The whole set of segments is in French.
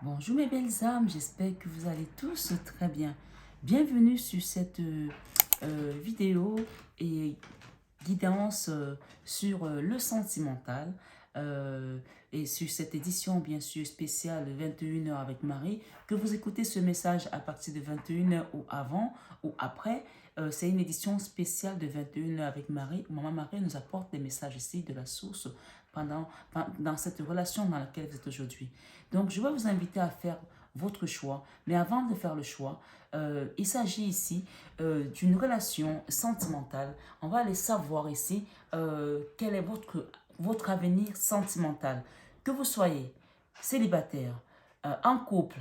Bonjour mes belles âmes, j'espère que vous allez tous très bien. Bienvenue sur cette vidéo et guidance sur le sentimental et sur cette édition bien sûr spéciale 21 heures avec Marie. Que vous écoutez ce message à partir de 21 heures ou avant ou après, c'est une édition spéciale de 21 heures avec Marie. Maman Marie nous apporte des messages ici de la source dans cette relation dans laquelle vous êtes aujourd'hui. Donc je vais vous inviter à faire votre choix. Mais avant de faire le choix, il s'agit ici d'une relation sentimentale. On va aller savoir ici quel est votre avenir sentimental. Que vous soyez célibataire, en couple,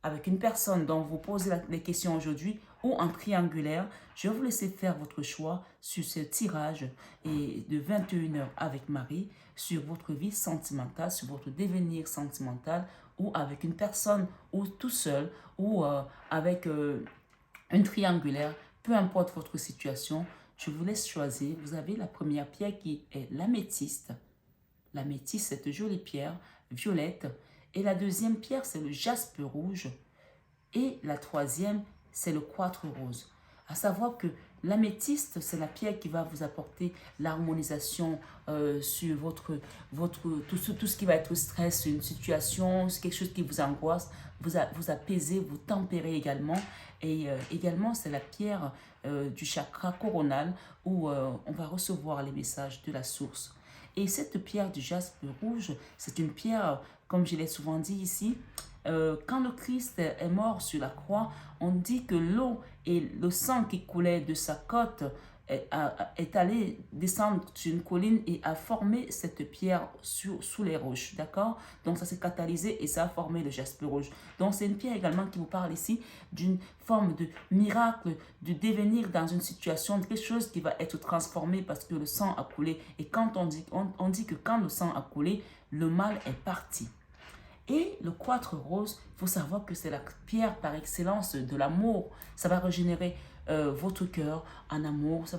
avec une personne dont vous posez les questions aujourd'hui ou en triangulaire, je vais vous laisser faire votre choix sur ce tirage et de 21 heures avec Marie sur votre vie sentimentale, sur votre devenir sentimental ou avec une personne ou tout seul ou avec une triangulaire, peu importe votre situation, je vous laisse choisir. Vous avez la première pierre qui est l'améthyste. L'améthyste, cette jolie pierre violette. Et la deuxième pierre, c'est le jaspe rouge. Et la troisième, c'est le quartz rose. À savoir que l'améthyste, c'est la pierre qui va vous apporter l'harmonisation sur tout ce qui va être stress, une situation, quelque chose qui vous angoisse, vous apaiser, vous tempérer également. Et également, c'est la pierre du chakra coronal où on va recevoir les messages de la source. Et cette pierre du jaspe rouge, c'est une pierre, comme je l'ai souvent dit ici, quand le Christ est mort sur la croix, on dit que l'eau et le sang qui coulait de sa côte est allé descendre sur une colline et a formé cette pierre sous les roches, d'accord? Donc ça s'est catalysé et ça a formé le jaspe rouge. Donc c'est une pierre également qui vous parle ici d'une forme de miracle, de devenir dans une situation, de quelque chose qui va être transformé parce que le sang a coulé. Et quand on dit que quand le sang a coulé, le mal est parti. Et le quartz rose, il faut savoir que c'est la pierre par excellence de l'amour. Ça va régénérer votre cœur en amour. Ça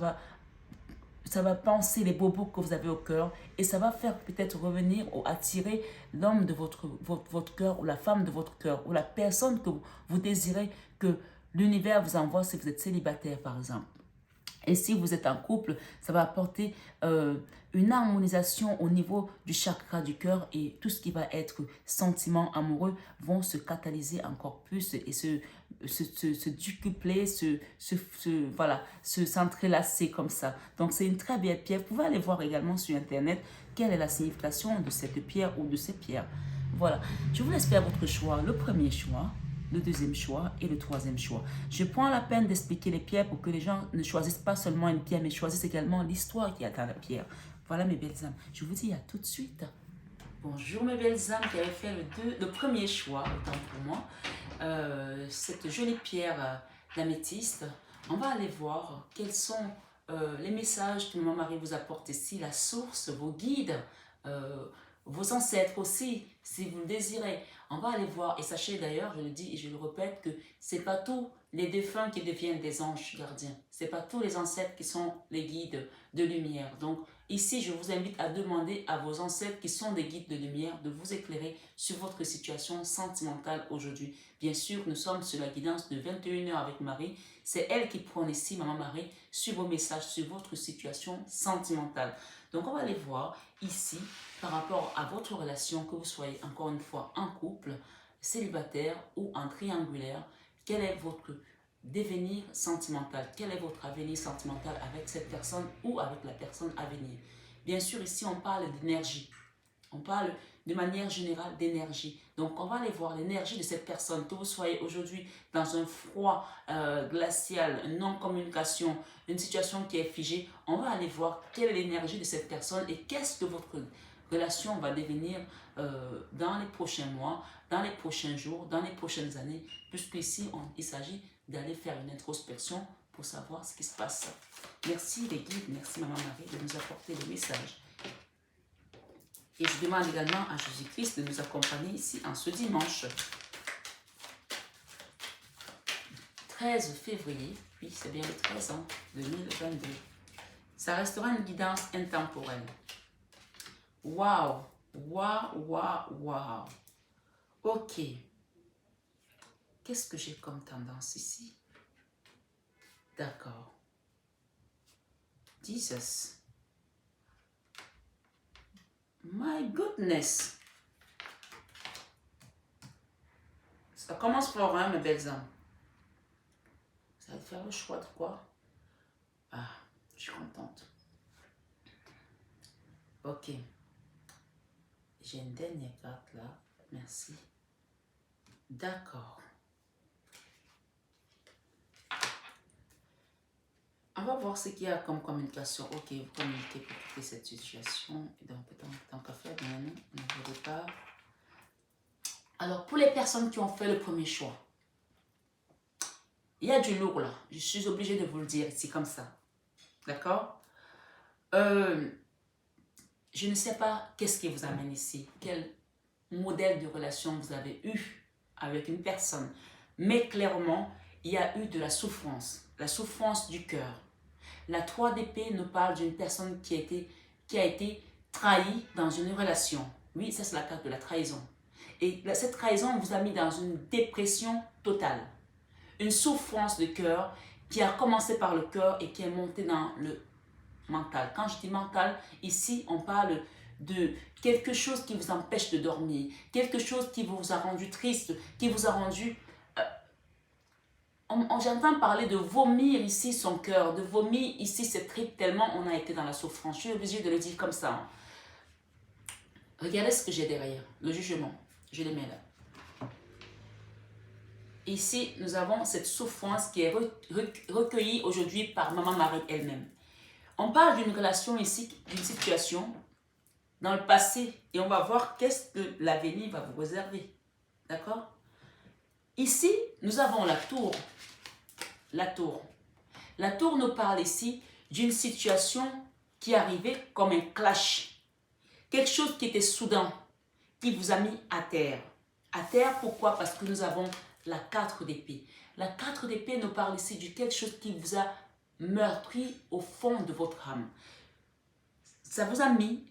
va penser les bobos que vous avez au cœur. Et ça va faire peut-être revenir ou attirer l'homme de votre cœur ou la femme de votre cœur ou la personne que vous désirez que l'univers vous envoie si vous êtes célibataire par exemple. Et si vous êtes en couple, ça va apporter une harmonisation au niveau du chakra du cœur et tout ce qui va être sentiment amoureux vont se catalyser encore plus et se décupler, voilà, s'entrelacer comme ça. Donc c'est une très belle pierre. Vous pouvez aller voir également sur Internet quelle est la signification de cette pierre ou de ces pierres. Voilà, je vous laisse faire votre choix. Le premier choix, le deuxième choix et le troisième choix. Je prends la peine d'expliquer les pierres pour que les gens ne choisissent pas seulement une pierre, mais choisissent également l'histoire qu'il y a dans la pierre. Voilà mes belles âmes. Je vous dis à tout de suite. Bonjour mes belles âmes qui avaient fait le premier choix, autant pour moi. Cette jolie pierre d'améthyste. On va aller voir quels sont les messages que Maman Marie vous apporte ici, la source, vos guides, euh, vos ancêtres aussi, si vous le désirez. On va aller voir, et sachez d'ailleurs, je le dis et je le répète, que c'est pas tous les défunts qui deviennent des anges gardiens. C'est pas tous les ancêtres qui sont les guides de lumière. Donc ici, je vous invite à demander à vos ancêtres qui sont des guides de lumière de vous éclairer sur votre situation sentimentale aujourd'hui. Bien sûr, nous sommes sur la guidance de 21 heures avec Marie. C'est elle qui prend ici, Maman Marie, sur vos messages, sur votre situation sentimentale. Donc on va aller voir ici par rapport à votre relation, que vous soyez encore une fois en couple, célibataire ou en triangulaire, quel est votre devenir sentimental, quel est votre avenir sentimental avec cette personne ou avec la personne à venir. Bien sûr, ici on parle d'énergie, on parle de manière générale d'énergie. Donc on va aller voir l'énergie de cette personne, que vous soyez aujourd'hui dans un froid glacial, une non-communication, une situation qui est figée, on va aller voir quelle est l'énergie de cette personne et qu'est-ce que votre relation va devenir dans les prochains mois, dans les prochains jours, dans les prochaines années, puisqu'ici il s'agit d'aller faire une introspection pour savoir ce qui se passe. Merci les guides, merci Maman Marie de nous apporter le message. Et je demande également à Jésus-Christ de nous accompagner ici en ce dimanche 13 février, oui c'est bien le 13 ans 2022. Ça restera une guidance intemporelle. Waouh, waouh, waouh, waouh. Ok, Qu'est-ce que j'ai comme tendance ici? D'accord. Jesus. My goodness. Ça commence fort, hein, mes belles âmes. Ça va faire le choix de quoi? Ah, je suis contente. Ok. J'ai une dernière carte là. Merci. D'accord. On va voir ce qu'il y a comme communication. Ok, vous communiquez pour quitter cette situation. Et donc, tant qu'à faire, bien, on ne veut pas. Alors, pour les personnes qui ont fait le premier choix, il y a du lourd là. Je suis obligée de vous le dire ici comme ça. D'accord? Je ne sais pas qu'est-ce qui vous amène ici. Quel modèle de relation vous avez eu avec une personne. Mais clairement, il y a eu de la souffrance du cœur. La 3 d'épée nous parle d'une personne qui a été trahie dans une relation. Oui, ça c'est la carte de la trahison. Et cette trahison vous a mis dans une dépression totale. Une souffrance de cœur qui a commencé par le cœur et qui est montée dans le mental. Quand je dis mental, ici on parle de quelque chose qui vous empêche de dormir, quelque chose qui vous a rendu triste, qui vous a rendu... J'entends parler de vomir ici son cœur, de vomir ici ses tripes tellement on a été dans la souffrance. Je suis obligée de le dire comme ça. Regardez ce que j'ai derrière, le jugement. Je les mets là. Ici, nous avons cette souffrance qui est recueillie aujourd'hui par Maman Marie elle-même. On parle d'une relation ici, d'une situation dans le passé et on va voir qu'est-ce que l'avenir va vous réserver. D'accord? Ici, nous avons la tour. La tour. La tour nous parle ici d'une situation qui arrivait comme un clash. Quelque chose qui était soudain, qui vous a mis à terre. À terre, pourquoi? Parce que nous avons la 4 d'épée. La 4 d'épée nous parle ici de quelque chose qui vous a meurtri au fond de votre âme. Ça vous a mis,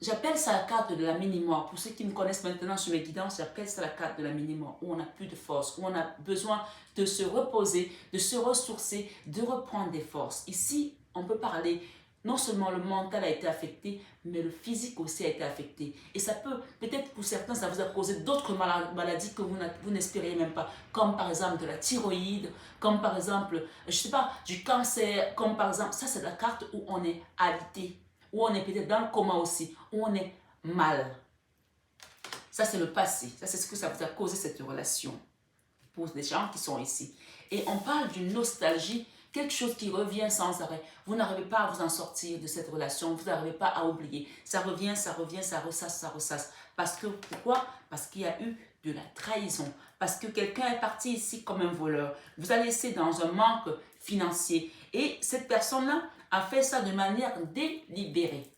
j'appelle ça la carte de la mini-mort. Pour ceux qui me connaissent maintenant sur mes guidances, j'appelle ça la carte de la mini-mort, où on n'a plus de force, où on a besoin de se reposer, de se ressourcer, de reprendre des forces. Ici, on peut parler, non seulement le mental a été affecté, mais le physique aussi a été affecté. Et ça peut, peut-être pour certains, ça vous a causé d'autres maladies que vous n'espériez même pas, comme par exemple de la thyroïde, comme par exemple, je ne sais pas, du cancer, comme par exemple, ça c'est la carte où on est alité, où on est peut-être dans le coma aussi, où on est mal. Ça c'est le passé, ça c'est ce que ça vous a causé cette relation, pour les gens qui sont ici. Et on parle d'une nostalgie, quelque chose qui revient sans arrêt. Vous n'arrivez pas à vous en sortir de cette relation, vous n'arrivez pas à oublier. Ça revient, ça ressasse, ça ressasse. Parce que, pourquoi? Parce qu'il y a eu de la trahison. Parce que quelqu'un est parti ici comme un voleur. Vous a laissé dans un manque financier. Et cette personne-là a fait ça de manière délibérée.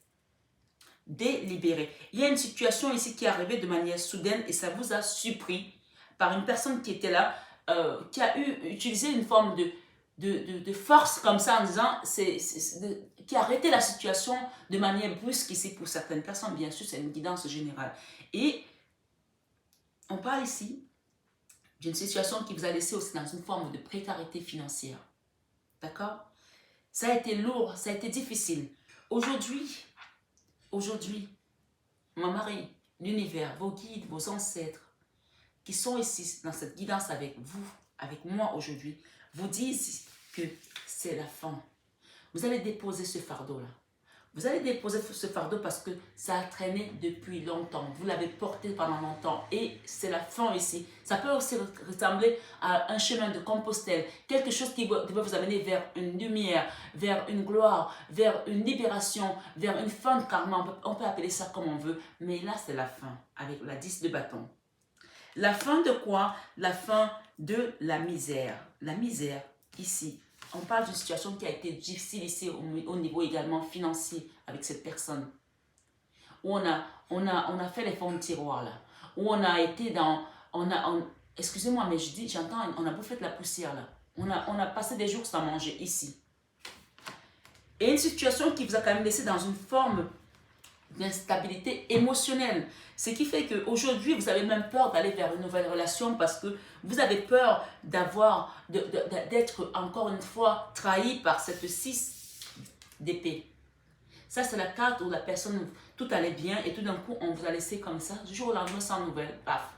Délibérée. Il y a une situation ici qui est arrivée de manière soudaine et ça vous a surpris par une personne qui était là, qui a utilisé une forme de force comme ça en disant, qui a arrêté la situation de manière brusque ici pour certaines personnes. Bien sûr, c'est une guidance générale. Et on parle ici d'une situation qui vous a laissé aussi dans une forme de précarité financière. D'accord? Ça a été lourd, ça a été difficile. Aujourd'hui, ma Marie, l'univers, vos guides, vos ancêtres, qui sont ici dans cette guidance avec vous, avec moi aujourd'hui, vous disent que c'est la fin. Vous allez déposer ce fardeau-là. Vous allez déposer ce fardeau parce que ça a traîné depuis longtemps. Vous l'avez porté pendant longtemps et c'est la fin ici. Ça peut aussi ressembler à un chemin de Compostelle. Quelque chose qui devait vous amener vers une lumière, vers une gloire, vers une libération, vers une fin de karma. On peut appeler ça comme on veut. Mais là, c'est la fin avec la 10 de bâton. La fin de quoi? La fin de la misère. La misère, ici. On parle d'une situation qui a été difficile ici au niveau également financier avec cette personne. Où on a fait les fonds de tiroir là. Où on a été dans... excusez-moi, mais j'entends, on a bouffé de la poussière là. On a passé des jours sans manger ici. Et une situation qui vous a quand même laissé dans une forme d'instabilité émotionnelle. Ce qui fait qu'aujourd'hui, vous avez même peur d'aller vers une nouvelle relation parce que vous avez peur d'être encore une fois trahi par cette 6 d'épée. Ça, c'est la carte où la personne, tout allait bien et tout d'un coup, on vous a laissé comme ça, du jour au lendemain, sans nouvelles, paf.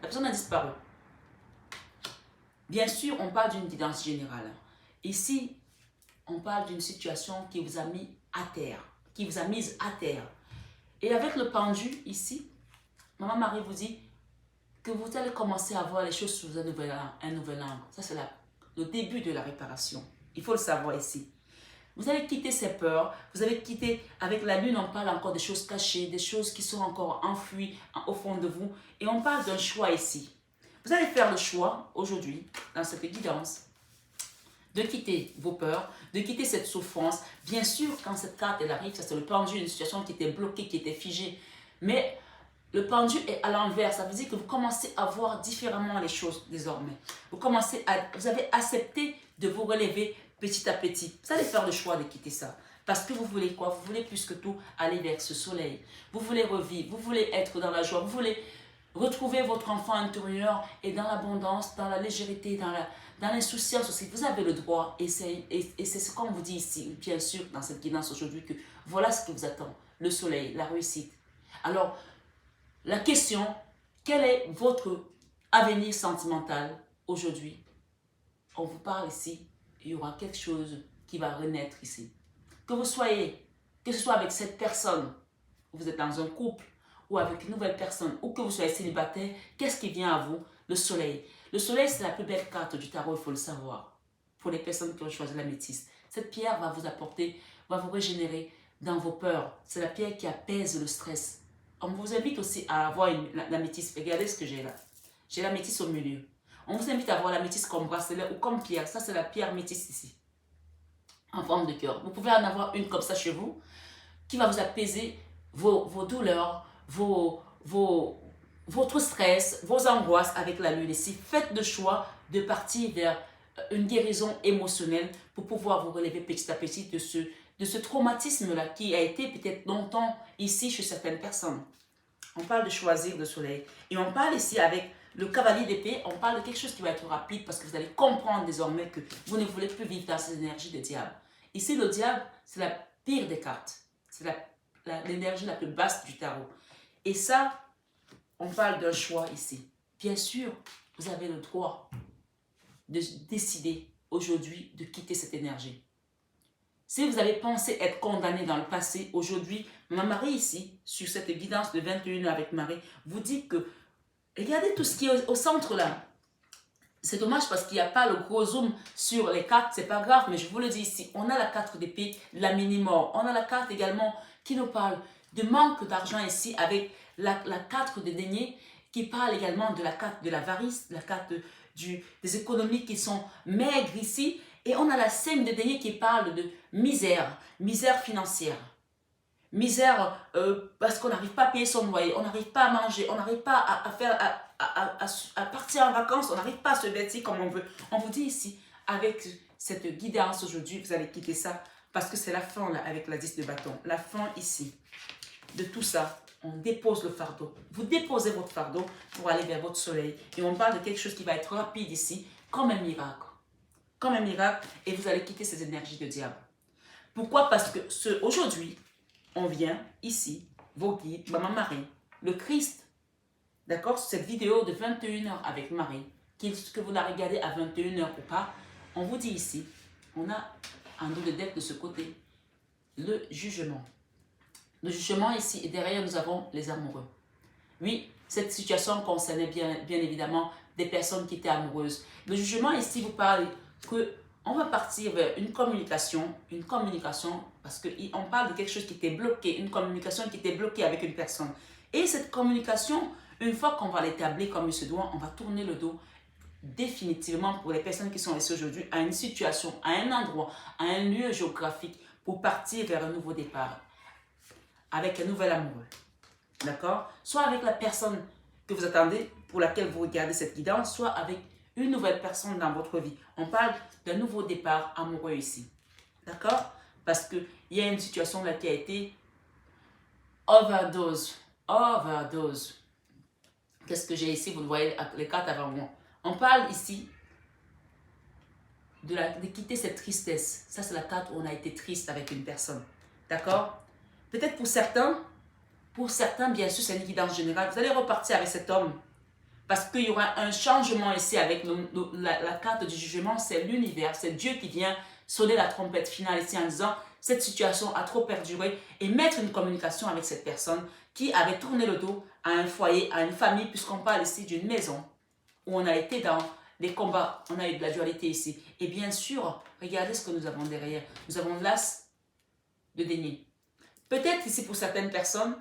La personne a disparu. Bien sûr, on parle d'une guidance générale. Ici, on parle d'une situation qui vous a mis à terre, qui vous a mise à terre. Et avec le pendu ici, Maman Marie vous dit que vous allez commencer à voir les choses sous un nouvel angle. Ça, c'est le début de la réparation. Il faut le savoir ici. Vous allez quitter ces peurs, vous allez quitter, avec la lune, on parle encore des choses cachées, des choses qui sont encore enfouies au fond de vous. Et on parle d'un choix ici. Vous allez faire le choix aujourd'hui, dans cette guidance, de quitter vos peurs, de quitter cette souffrance. Bien sûr, quand cette carte elle arrive, ça c'est le pendu, une situation qui était bloquée, qui était figée. Mais le pendu est à l'envers. Ça veut dire que vous commencez à voir différemment les choses désormais. Vous avez accepté de vous relever petit à petit. Vous allez faire le choix de quitter ça. Parce que vous voulez quoi? Vous voulez plus que tout aller vers ce soleil. Vous voulez revivre, vous voulez être dans la joie, vous voulez retrouver votre enfant intérieur et dans l'abondance, dans la légèreté, dans l'insouciance aussi. Vous avez le droit et c'est ce qu'on vous dit ici, bien sûr, dans cette guidance aujourd'hui, que voilà ce qui vous attend. Le soleil, la réussite. Alors, la question, quel est votre avenir sentimental aujourd'hui? On vous parle ici, il y aura quelque chose qui va renaître ici. Que vous soyez, que ce soit avec cette personne, vous êtes dans un couple, ou avec une nouvelle personne, ou que vous soyez célibataire, qu'est-ce qui vient à vous? Le soleil. Le soleil, c'est la plus belle carte du tarot, il faut le savoir. Pour les personnes qui ont choisi la métisse. Cette pierre va vous apporter, va vous régénérer dans vos peurs. C'est la pierre qui apaise le stress. On vous invite aussi à avoir la métisse. Regardez ce que j'ai là. J'ai la métisse au milieu. On vous invite à avoir la métisse comme bracelet ou comme pierre. Ça, c'est la pierre métisse ici, en forme de cœur. Vous pouvez en avoir une comme ça chez vous, qui va vous apaiser vos douleurs, votre stress, vos angoisses avec la lune. Ici, faites le choix de partir vers une guérison émotionnelle pour pouvoir vous relever petit à petit de ce traumatisme-là qui a été peut-être longtemps ici chez certaines personnes. On parle de choisir le soleil. Et on parle ici avec le cavalier d'épée, on parle de quelque chose qui va être rapide parce que vous allez comprendre désormais que vous ne voulez plus vivre dans ces énergies de diable. Ici, le diable, c'est la pire des cartes. C'est l'énergie la plus basse du tarot. Et ça, on parle d'un choix ici. Bien sûr, vous avez le droit de décider aujourd'hui de quitter cette énergie. Si vous avez pensé être condamné dans le passé, aujourd'hui, ma Marie ici, sur cette guidance de 21 heures avec Marie, vous dit que, regardez tout ce qui est au centre là. C'est dommage parce qu'il n'y a pas le gros zoom sur les cartes, c'est pas grave, mais je vous le dis ici, on a la 4 d'épée, la mini-mort. On a la carte également qui nous parle de manque d'argent ici avec la 4 de denier qui parle également de la carte de l'avarice, la carte des économies qui sont maigres ici. Et on a la 5 de denier qui parle de misère, misère financière. Misère parce qu'on n'arrive pas à payer son loyer, on n'arrive pas à manger, on n'arrive pas à partir en vacances, on n'arrive pas à se vêtir comme on veut. On vous dit ici, avec cette guidance aujourd'hui, vous allez quitter ça parce que c'est la fin là, avec la 10 de bâton. La fin ici de tout ça, on dépose le fardeau. Vous déposez votre fardeau pour aller vers votre soleil. Et on parle de quelque chose qui va être rapide ici, comme un miracle. Comme un miracle, et vous allez quitter ces énergies de diable. Pourquoi? Parce que aujourd'hui, on vient ici, vos guides, Maman Marie, le Christ, d'accord, cette vidéo de 21 heures avec Marie, que vous la regardez à 21 heures ou pas, on vous dit ici, on a un dos de dette de ce côté, le jugement. Le jugement ici, et derrière nous avons les amoureux. Oui, cette situation concernait bien évidemment des personnes qui étaient amoureuses. Le jugement ici vous parle qu'on va partir vers une communication parce qu'on parle de quelque chose qui était bloqué, une communication qui était bloquée avec une personne. Et cette communication, une fois qu'on va l'établir comme il se doit, on va tourner le dos définitivement pour les personnes qui sont ici aujourd'hui à une situation, à un endroit, à un lieu géographique pour partir vers un nouveau départ avec un nouvel amoureux. D'accord? Soit avec la personne que vous attendez, pour laquelle vous regardez cette guidance, soit avec une nouvelle personne dans votre vie. On parle d'un nouveau départ amoureux ici. D'accord? Parce qu'il y a une situation là qui a été overdose. Overdose. Qu'est-ce que j'ai ici? Vous le voyez, les cartes avant moi. On parle ici de quitter cette tristesse. Ça, c'est la carte où on a été triste avec une personne. D'accord? Peut-être pour certains, bien sûr, c'est une guidance générale. Vous allez repartir avec cet homme. Parce qu'il y aura un changement ici avec la carte du jugement. C'est l'univers, c'est Dieu qui vient sonner la trompette finale ici en disant cette situation a trop perduré et mettre une communication avec cette personne qui avait tourné le dos à un foyer, à une famille, puisqu'on parle ici d'une maison où on a été dans les combats, on a eu de la dualité ici. Et bien sûr, regardez ce que nous avons derrière. Nous avons l'as de denier. Peut-être ici pour certaines personnes,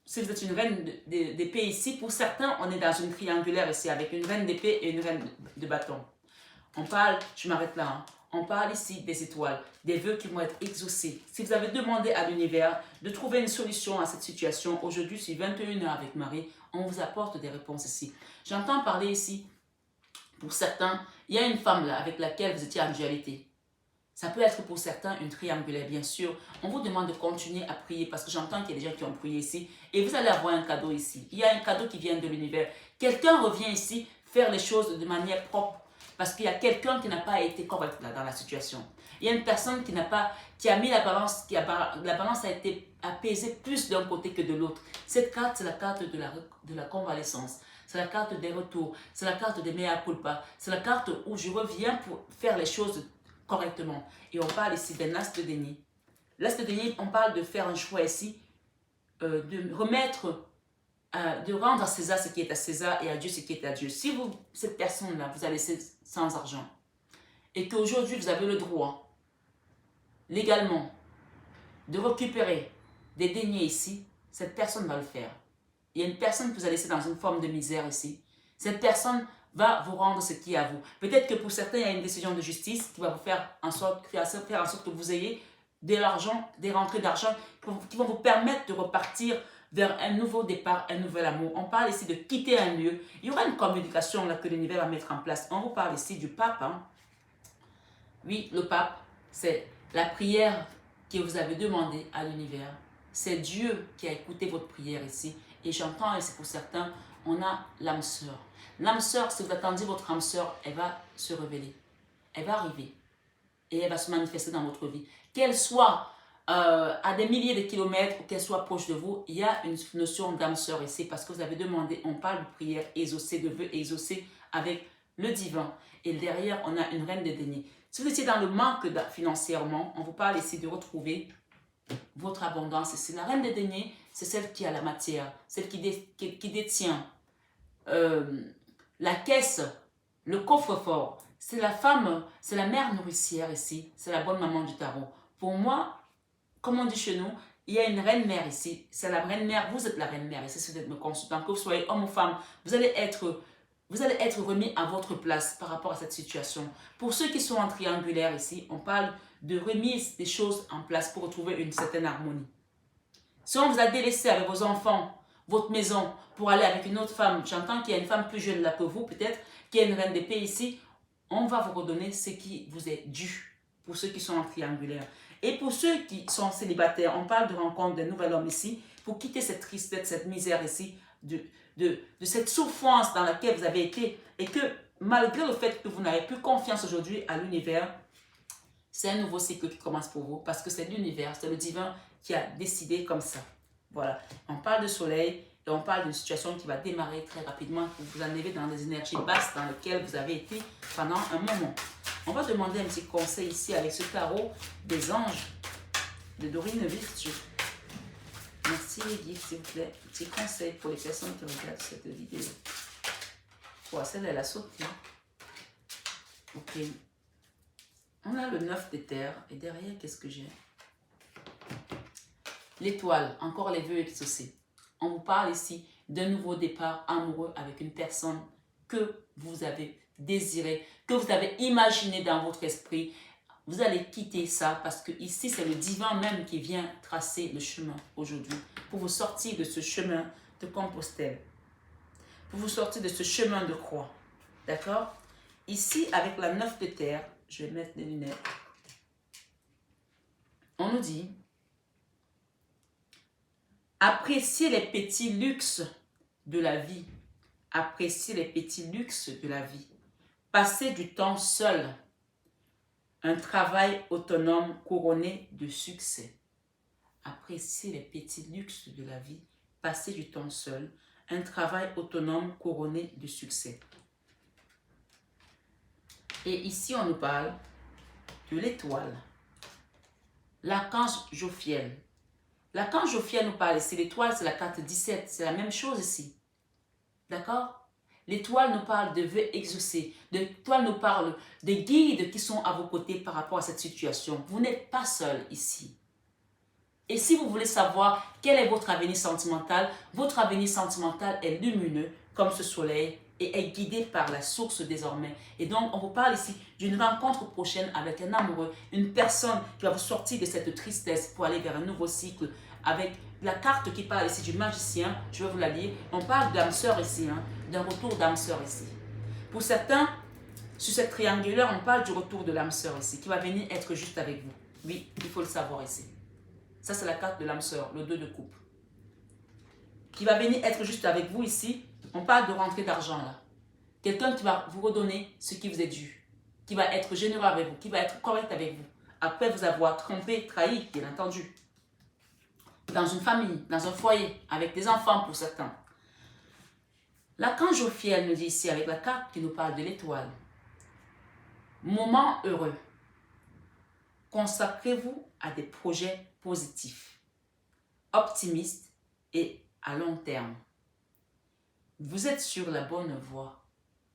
si vous êtes une reine d'épée ici, pour certains, on est dans une triangulaire ici avec une reine d'épée et une reine de bâton. On parle, je m'arrête là, hein. On parle ici des étoiles, des vœux qui vont être exaucés. Si vous avez demandé à l'univers de trouver une solution à cette situation, aujourd'hui, sur 21h avec Marie, on vous apporte des réponses ici. J'entends parler ici, pour certains, il y a une femme là avec laquelle vous étiez en dualité. Ça peut être pour certains une triangulaire, bien sûr. On vous demande de continuer à prier parce que j'entends qu'il y a des gens qui ont prié ici. Et vous allez avoir un cadeau ici. Il y a un cadeau qui vient de l'univers. Quelqu'un revient ici faire les choses de manière propre parce qu'il y a quelqu'un qui n'a pas été correct là, dans la situation. Il y a une personne qui a mis la balance, la balance a été apaisée plus d'un côté que de l'autre. Cette carte, c'est la carte de la convalescence. C'est la carte des retours. C'est la carte des mea culpa. C'est la carte où je reviens pour faire les choses correctement. Et on parle ici d'un as de denier. L'as de denier, on parle de faire un choix ici, de remettre, de rendre à César ce qui est à César et à Dieu ce qui est à Dieu. Si vous, cette personne-là, vous a laissé sans argent et qu'aujourd'hui vous avez le droit, légalement, de récupérer des deniers ici, cette personne va le faire. Il y a une personne que vous a laissé dans une forme de misère ici. Cette personne va vous rendre ce qui est à vous. Peut-être que pour certains, il y a une décision de justice qui va vous faire en sorte que vous ayez de l'argent, des rentrées d'argent qui vont vous permettre de repartir vers un nouveau départ, un nouvel amour. On parle ici de quitter un lieu. Il y aura une communication là que l'univers va mettre en place. On vous parle ici du pape. Hein. Oui, le pape, c'est la prière que vous avez demandée à l'univers. C'est Dieu qui a écouté votre prière ici. Et j'entends, et c'est pour certains, on a l'âme sœur. L'âme sœur, si vous attendiez votre âme sœur, elle va se révéler. Elle va arriver. Et elle va se manifester dans votre vie. Qu'elle soit à des milliers de kilomètres ou qu'elle soit proche de vous, il y a une notion d'âme sœur ici parce que vous avez demandé, on parle de prière exaucée, de vœux exaucés avec le divin. Et derrière, on a une reine de deniers. Si vous étiez dans le manque financièrement, on vous parle ici de retrouver votre abondance. C'est la reine des deniers, c'est celle qui a la matière, celle qui détient la caisse, le coffre-fort. C'est la femme, c'est la mère nourricière ici, c'est la bonne maman du tarot. Pour moi, comme on dit chez nous, il y a une reine-mère ici, c'est la reine-mère, vous êtes la reine-mère ici, si vous êtes me consultant, que vous soyez homme ou femme, vous allez être remis à votre place par rapport à cette situation. Pour ceux qui sont en triangulaire ici, on parle de remise des choses en place pour retrouver une certaine harmonie. Si on vous a délaissé avec vos enfants, votre maison, pour aller avec une autre femme, j'entends qu'il y a une femme plus jeune là que vous, peut-être, qui est une reine d'épée ici, on va vous redonner ce qui vous est dû, pour ceux qui sont en triangulaire. Et pour ceux qui sont célibataires, on parle de rencontre d'un nouvel homme ici, pour quitter cette tristesse, cette misère ici, de cette souffrance dans laquelle vous avez été, et que malgré le fait que vous n'avez plus confiance aujourd'hui à l'univers, c'est un nouveau cycle qui commence pour vous, parce que c'est l'univers, c'est le divin qui a décidé comme ça. Voilà, on parle de soleil, et on parle d'une situation qui va démarrer très rapidement, pour vous en aller dans des énergies basses dans lesquelles vous avez été pendant un moment. On va demander un petit conseil ici avec ce tarot des anges de Dorine Virtue. Merci les guides, s'il vous plaît. Petit conseil pour les personnes qui regardent cette vidéo. Oh, celle-là, elle a sauté. Ok. On a le 9 des terres. Et derrière, qu'est-ce que j'ai? L'étoile, encore les vœux exaucés. On vous parle ici d'un nouveau départ amoureux avec une personne que vous avez désiré, que vous avez imaginé dans votre esprit. Vous allez quitter ça parce que ici, c'est le divin même qui vient tracer le chemin aujourd'hui pour vous sortir de ce chemin de Compostelle, pour vous sortir de ce chemin de croix. D'accord? Ici, avec la 9 de terre, je vais mettre les lunettes. On nous dit, Appréciez les petits luxes de la vie. Appréciez les petits luxes de la vie. Passez du temps seul. Un travail autonome couronné de succès. Appréciez les petits luxes de la vie. Passez du temps seul. Un travail autonome couronné de succès. Et ici, on nous parle de l'étoile. L'archange Jophiel. L'archange Jophiel nous parle ici. L'étoile, c'est la carte 17. C'est la même chose ici. D'accord? L'étoile nous parle de vœux exaucés. L'étoile nous parle des guides qui sont à vos côtés par rapport à cette situation. Vous n'êtes pas seul ici. Et si vous voulez savoir quel est votre avenir sentimental est lumineux comme ce soleil et est guidé par la source désormais. Et donc, on vous parle ici d'une rencontre prochaine avec un amoureux, une personne qui va vous sortir de cette tristesse pour aller vers un nouveau cycle. Avec la carte qui parle ici du magicien, je vais vous la lire. On parle d'âme sœur ici, d'un retour d'âme sœur ici. Pour certains, sur cette triangulaire, on parle du retour de l'âme sœur ici, qui va venir être juste avec vous. Oui, il faut le savoir ici. Ça, c'est la carte de l'âme sœur, le 2 de coupe. Qui va venir être juste avec vous ici. On parle de rentrée d'argent là. Quelqu'un qui va vous redonner ce qui vous est dû. Qui va être généreux avec vous. Qui va être correct avec vous. Après vous avoir trompé, trahi, bien entendu. Dans une famille, dans un foyer, avec des enfants pour certains. L'archange Jophiel nous dit ici, avec la carte qui nous parle de l'étoile. Moment heureux. Consacrez-vous à des projets positifs, optimistes et à long terme. Vous êtes sur la bonne voie.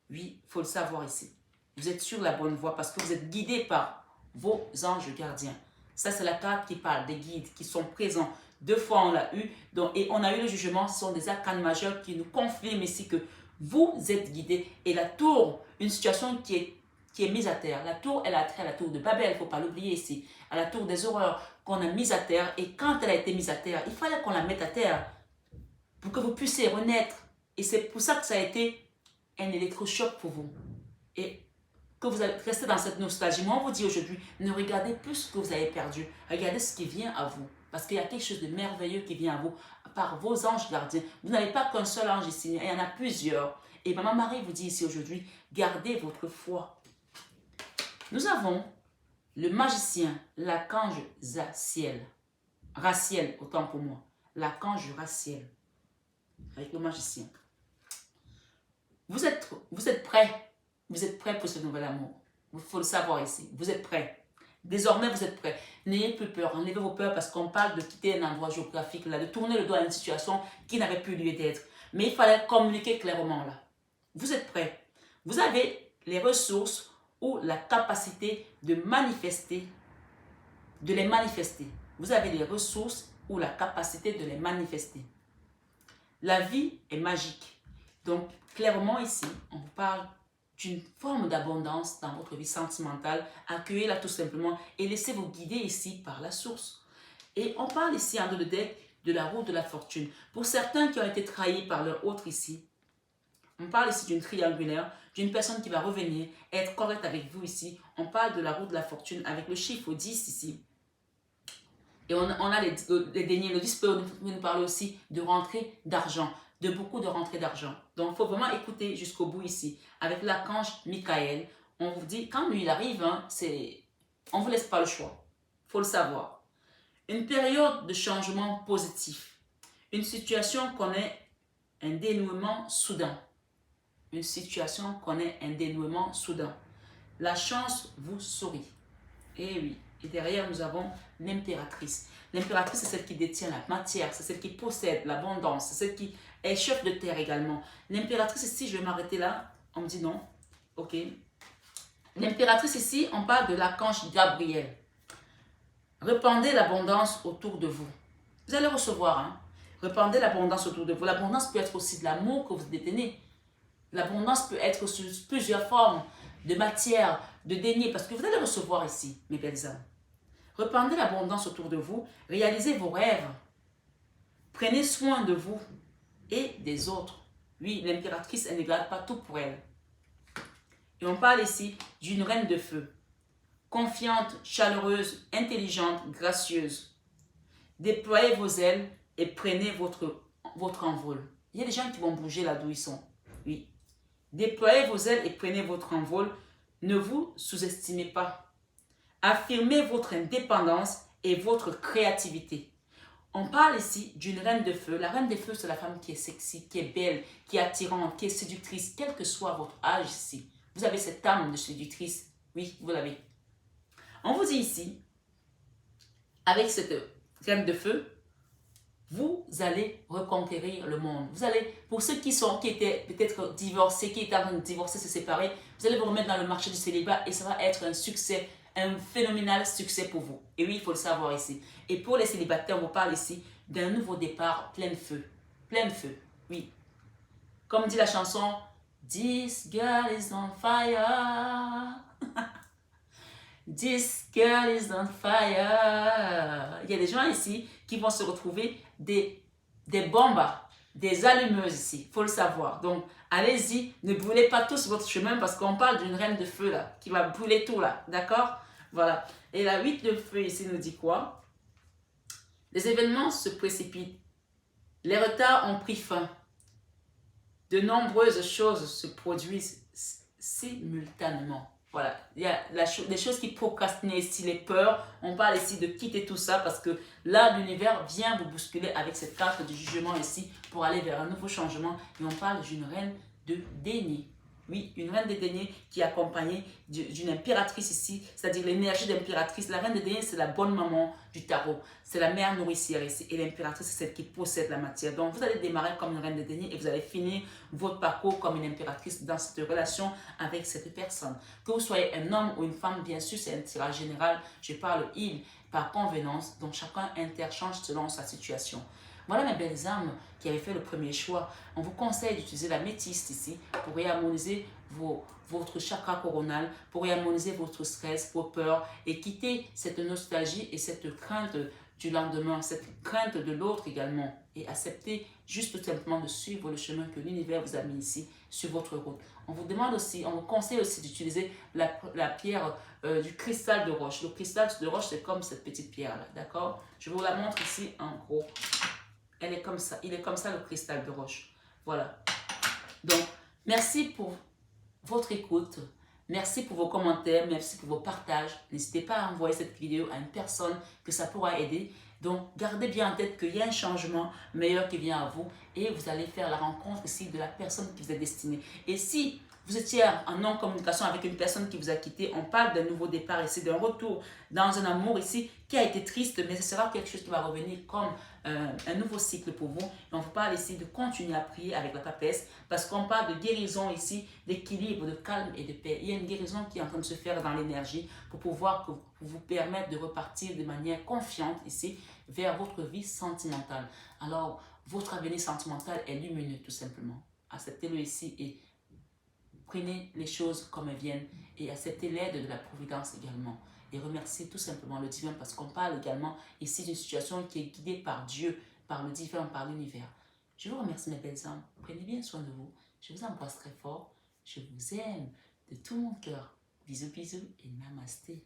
Oui, il faut le savoir ici. Vous êtes sur la bonne voie parce que vous êtes guidé par vos anges gardiens. Ça, c'est la carte qui parle des guides qui sont présents. 2 fois, on l'a eu. Et on a eu le jugement. Ce sont des arcanes majeurs qui nous confirment ici que vous êtes guidés. Et la tour, une situation qui est mise à terre. La tour, elle a trait à la tour de Babel, il ne faut pas l'oublier ici. À la tour des horreurs qu'on a mise à terre. Et quand elle a été mise à terre, il fallait qu'on la mette à terre pour que vous puissiez renaître. Et c'est pour ça que ça a été un électrochoc pour vous. Et que vous restez dans cette nostalgie. Moi, on vous dit aujourd'hui, ne regardez plus ce que vous avez perdu. Regardez ce qui vient à vous. Parce qu'il y a quelque chose de merveilleux qui vient à vous par vos anges gardiens. Vous n'avez pas qu'un seul ange ici, il y en a plusieurs. Et Maman Marie vous dit ici aujourd'hui, gardez votre foi. Nous avons le magicien, l'archange Zaciel. Raciel, autant pour moi. L'archange Raciel. Avec le magicien. Vous êtes prêts. Vous êtes prêts pour ce nouvel amour. Il faut le savoir ici. Vous êtes prêts. Désormais, vous êtes prêts. N'ayez plus peur. Enlevez vos peurs parce qu'on parle de quitter un endroit géographique, là, de tourner le dos à une situation qui n'avait plus lieu d'être. Mais il fallait communiquer clairement là. Vous êtes prêts. Vous avez les ressources ou la capacité de manifester, de les manifester. Vous avez les ressources ou la capacité de les manifester. La vie est magique. Donc, clairement ici, on vous parle d'une forme d'abondance dans votre vie sentimentale. Accueillez-la tout simplement et laissez-vous guider ici par la source. Et on parle ici en dos de deck de la roue de la fortune. Pour certains qui ont été trahis par leur autre ici, on parle ici d'une triangulaire, d'une personne qui va revenir, être correcte avec vous ici. On parle de la roue de la fortune avec le chiffre 10 ici. Et on a les deniers. Le 10 peut nous parler aussi de rentrée d'argent, de beaucoup de rentrées d'argent. Donc, il faut vraiment écouter jusqu'au bout ici. Avec l'archange Michael, on vous dit, quand lui il arrive, on ne vous laisse pas le choix. Il faut le savoir. Une période de changement positif. Une situation connaît un dénouement soudain. Une situation connaît un dénouement soudain. La chance vous sourit. Et oui. Et derrière, nous avons l'impératrice. L'impératrice, c'est celle qui détient la matière, c'est celle qui possède l'abondance, c'est celle qui est chef de terre également. L'impératrice ici, je vais m'arrêter là. On me dit non. Ok. L'impératrice ici, on parle de l'archange Gabriel. Répandez l'abondance autour de vous. Vous allez recevoir. Répandez l'abondance autour de vous. L'abondance peut être aussi de l'amour que vous détenez. L'abondance peut être sous plusieurs formes de matière, de deniers, parce que vous allez recevoir ici, mes belles âmes. Répandez l'abondance autour de vous, réalisez vos rêves, prenez soin de vous et des autres. Oui, l'impératrice, elle ne garde pas tout pour elle. Et on parle ici d'une reine de feu, confiante, chaleureuse, intelligente, gracieuse. Déployez vos ailes et prenez votre envol. Il y a des gens qui vont bouger là d'où ils sont. Oui. Déployez vos ailes et prenez votre envol. Ne vous sous-estimez pas. Affirmez votre indépendance et votre créativité. On parle ici d'une reine de feu. La reine de feu, c'est la femme qui est sexy, qui est belle, qui est attirante, qui est séductrice, quel que soit votre âge ici. Vous avez cette âme de séductrice. Oui, vous l'avez. On vous dit ici, avec cette reine de feu, vous allez reconquérir le monde. Vous allez, pour ceux qui étaient peut-être divorcés, qui étaient en train de divorcer, se séparer, vous allez vous remettre dans le marché du célibat et ça va être un succès, un phénoménal succès pour vous. Et oui, il faut le savoir ici. Et pour les célibataires, on vous parle ici d'un nouveau départ plein feu. Plein feu, oui. Comme dit la chanson, This girl is on fire. This girl is on fire. Il y a des gens ici qui vont se retrouver des bombes, des allumeuses ici. Il faut le savoir. Donc, allez-y. Ne brûlez pas tous votre chemin parce qu'on parle d'une reine de feu là, qui va brûler tout là. D'accord? Voilà. Et la 8 de feu ici nous dit quoi? Les événements se précipitent. Les retards ont pris fin. De nombreuses choses se produisent simultanément. Voilà, il y a des choses qui procrastinent ici, les peurs. On parle ici de quitter tout ça parce que là, l'univers vient vous bousculer avec cette carte du jugement ici pour aller vers un nouveau changement. Et on parle d'une reine de déni. Oui, une reine de déni qui est accompagnée d'une impératrice ici, c'est-à-dire l'énergie d'impératrice. La reine de déni, c'est la bonne maman du tarot. C'est la mère nourricière ici. Et l'impératrice, c'est celle qui possède la matière. Donc, vous allez démarrer comme une reine de déni et vous allez finir votre parcours comme une impératrice dans cette relation avec cette personne. Que vous soyez un homme ou une femme, bien sûr, c'est un tirage général. Je parle il par convenance, donc chacun interchange selon sa situation. Voilà mes belles âmes qui avaient fait le premier choix. On vous conseille d'utiliser la métiste ici pour réharmoniser votre chakra coronal, pour réharmoniser votre stress, vos peurs et quitter cette nostalgie et cette crainte du lendemain, cette crainte de l'autre également et accepter juste tout simplement de suivre le chemin que l'univers vous a mis ici sur votre route. On vous demande aussi, on vous conseille aussi d'utiliser la pierre du cristal de roche. Le cristal de roche, c'est comme cette petite pierre-là, d'accord? Je vous la montre ici en gros. Elle est comme ça, il est comme ça le cristal de roche. Voilà. Donc, merci pour votre écoute. Merci pour vos commentaires, merci pour vos partages. N'hésitez pas à envoyer cette vidéo à une personne que ça pourra aider. Donc, gardez bien en tête qu'il y a un changement meilleur qui vient à vous et vous allez faire la rencontre ici de la personne qui vous est destinée. Et si vous étiez en non-communication avec une personne qui vous a quitté, on parle d'un nouveau départ ici, d'un retour dans un amour ici qui a été triste, mais ce sera quelque chose qui va revenir comme un nouveau cycle pour vous. Et on vous parle ici de continuer à prier avec la papesse parce qu'on parle de guérison ici, d'équilibre, de calme et de paix. Il y a une guérison qui est en train de se faire dans l'énergie pour pouvoir vous permettre de repartir de manière confiante ici vers votre vie sentimentale. Alors, votre avenir sentimental est lumineux tout simplement. Acceptez-le ici et prenez les choses comme elles viennent et acceptez l'aide de la providence également. Et remerciez tout simplement le divin parce qu'on parle également ici d'une situation qui est guidée par Dieu, par le divin, par l'univers. Je vous remercie mes belles âmes. Prenez bien soin de vous. Je vous embrasse très fort. Je vous aime de tout mon cœur. Bisous, bisous et namasté.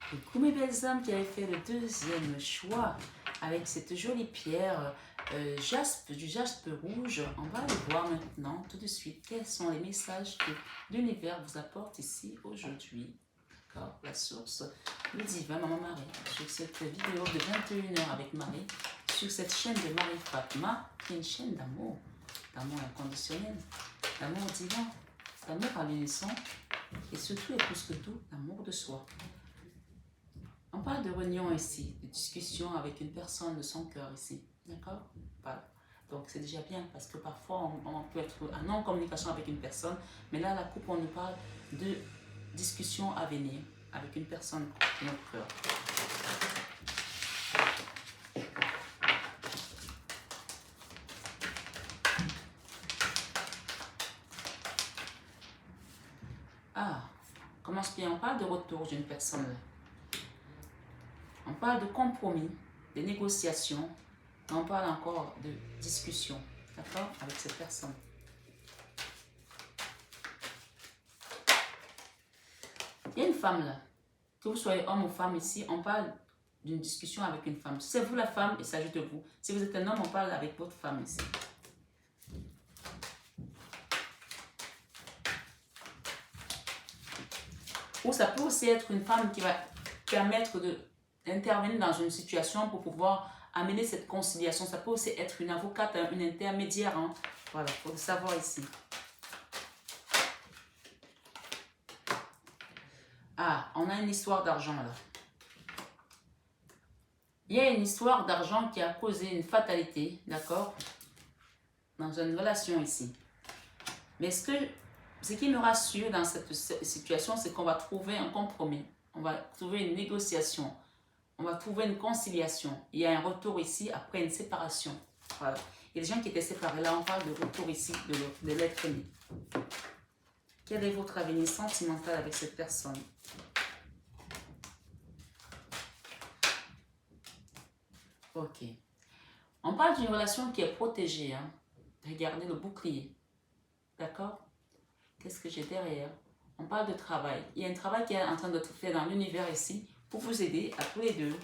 Coucou mes belles âmes qui avaient fait le deuxième choix avec cette jolie pierre du jaspe rouge. On va aller voir maintenant tout de suite quels sont les messages que l'univers vous apporte ici aujourd'hui. D'accord? La source, le divin, Maman Marie, sur cette vidéo de 21h avec Marie, sur cette chaîne de Marie Fatma, qui est une chaîne d'amour inconditionnel, d'amour divin, d'amour à l'unisson et surtout et plus que tout, l'amour de soi. On parle de réunion ici, de discussion avec une personne de son cœur ici, d'accord? Voilà. Donc c'est déjà bien parce que parfois on peut être en non-communication avec une personne, mais là la coupe on nous parle de discussion à venir avec une personne de notre cœur. Ah, commence bien, on parle de retour d'une personne. On parle de compromis, de négociations, on parle encore de discussion, d'accord, avec cette personne. Il y a une femme là, que vous soyez homme ou femme ici, on parle d'une discussion avec une femme. Si c'est vous la femme, il s'agit de vous. Si vous êtes un homme, on parle avec votre femme ici. Ou ça peut aussi être une femme qui va permettre d'intervenir dans une situation pour pouvoir amener cette conciliation. Ça peut aussi être une avocate, une intermédiaire. Hein. Voilà, il faut le savoir ici. Ah, on a une histoire d'argent là. Il y a une histoire d'argent qui a causé une fatalité, d'accord, dans une relation ici. Mais ce qui me rassure dans cette situation, c'est qu'on va trouver un compromis. On va trouver une négociation. On va trouver une conciliation. Il y a un retour ici après une séparation. Voilà. Il y a des gens qui étaient séparés. Là, on parle de retour ici de l'être aimé. Quel est votre avenir sentimental avec cette personne? Ok. On parle d'une relation qui est protégée. Hein. Regardez le bouclier. D'accord? Qu'est-ce que j'ai derrière? On parle de travail. Il y a un travail qui est en train de se faire dans l'univers ici pour vous aider à tous les deux.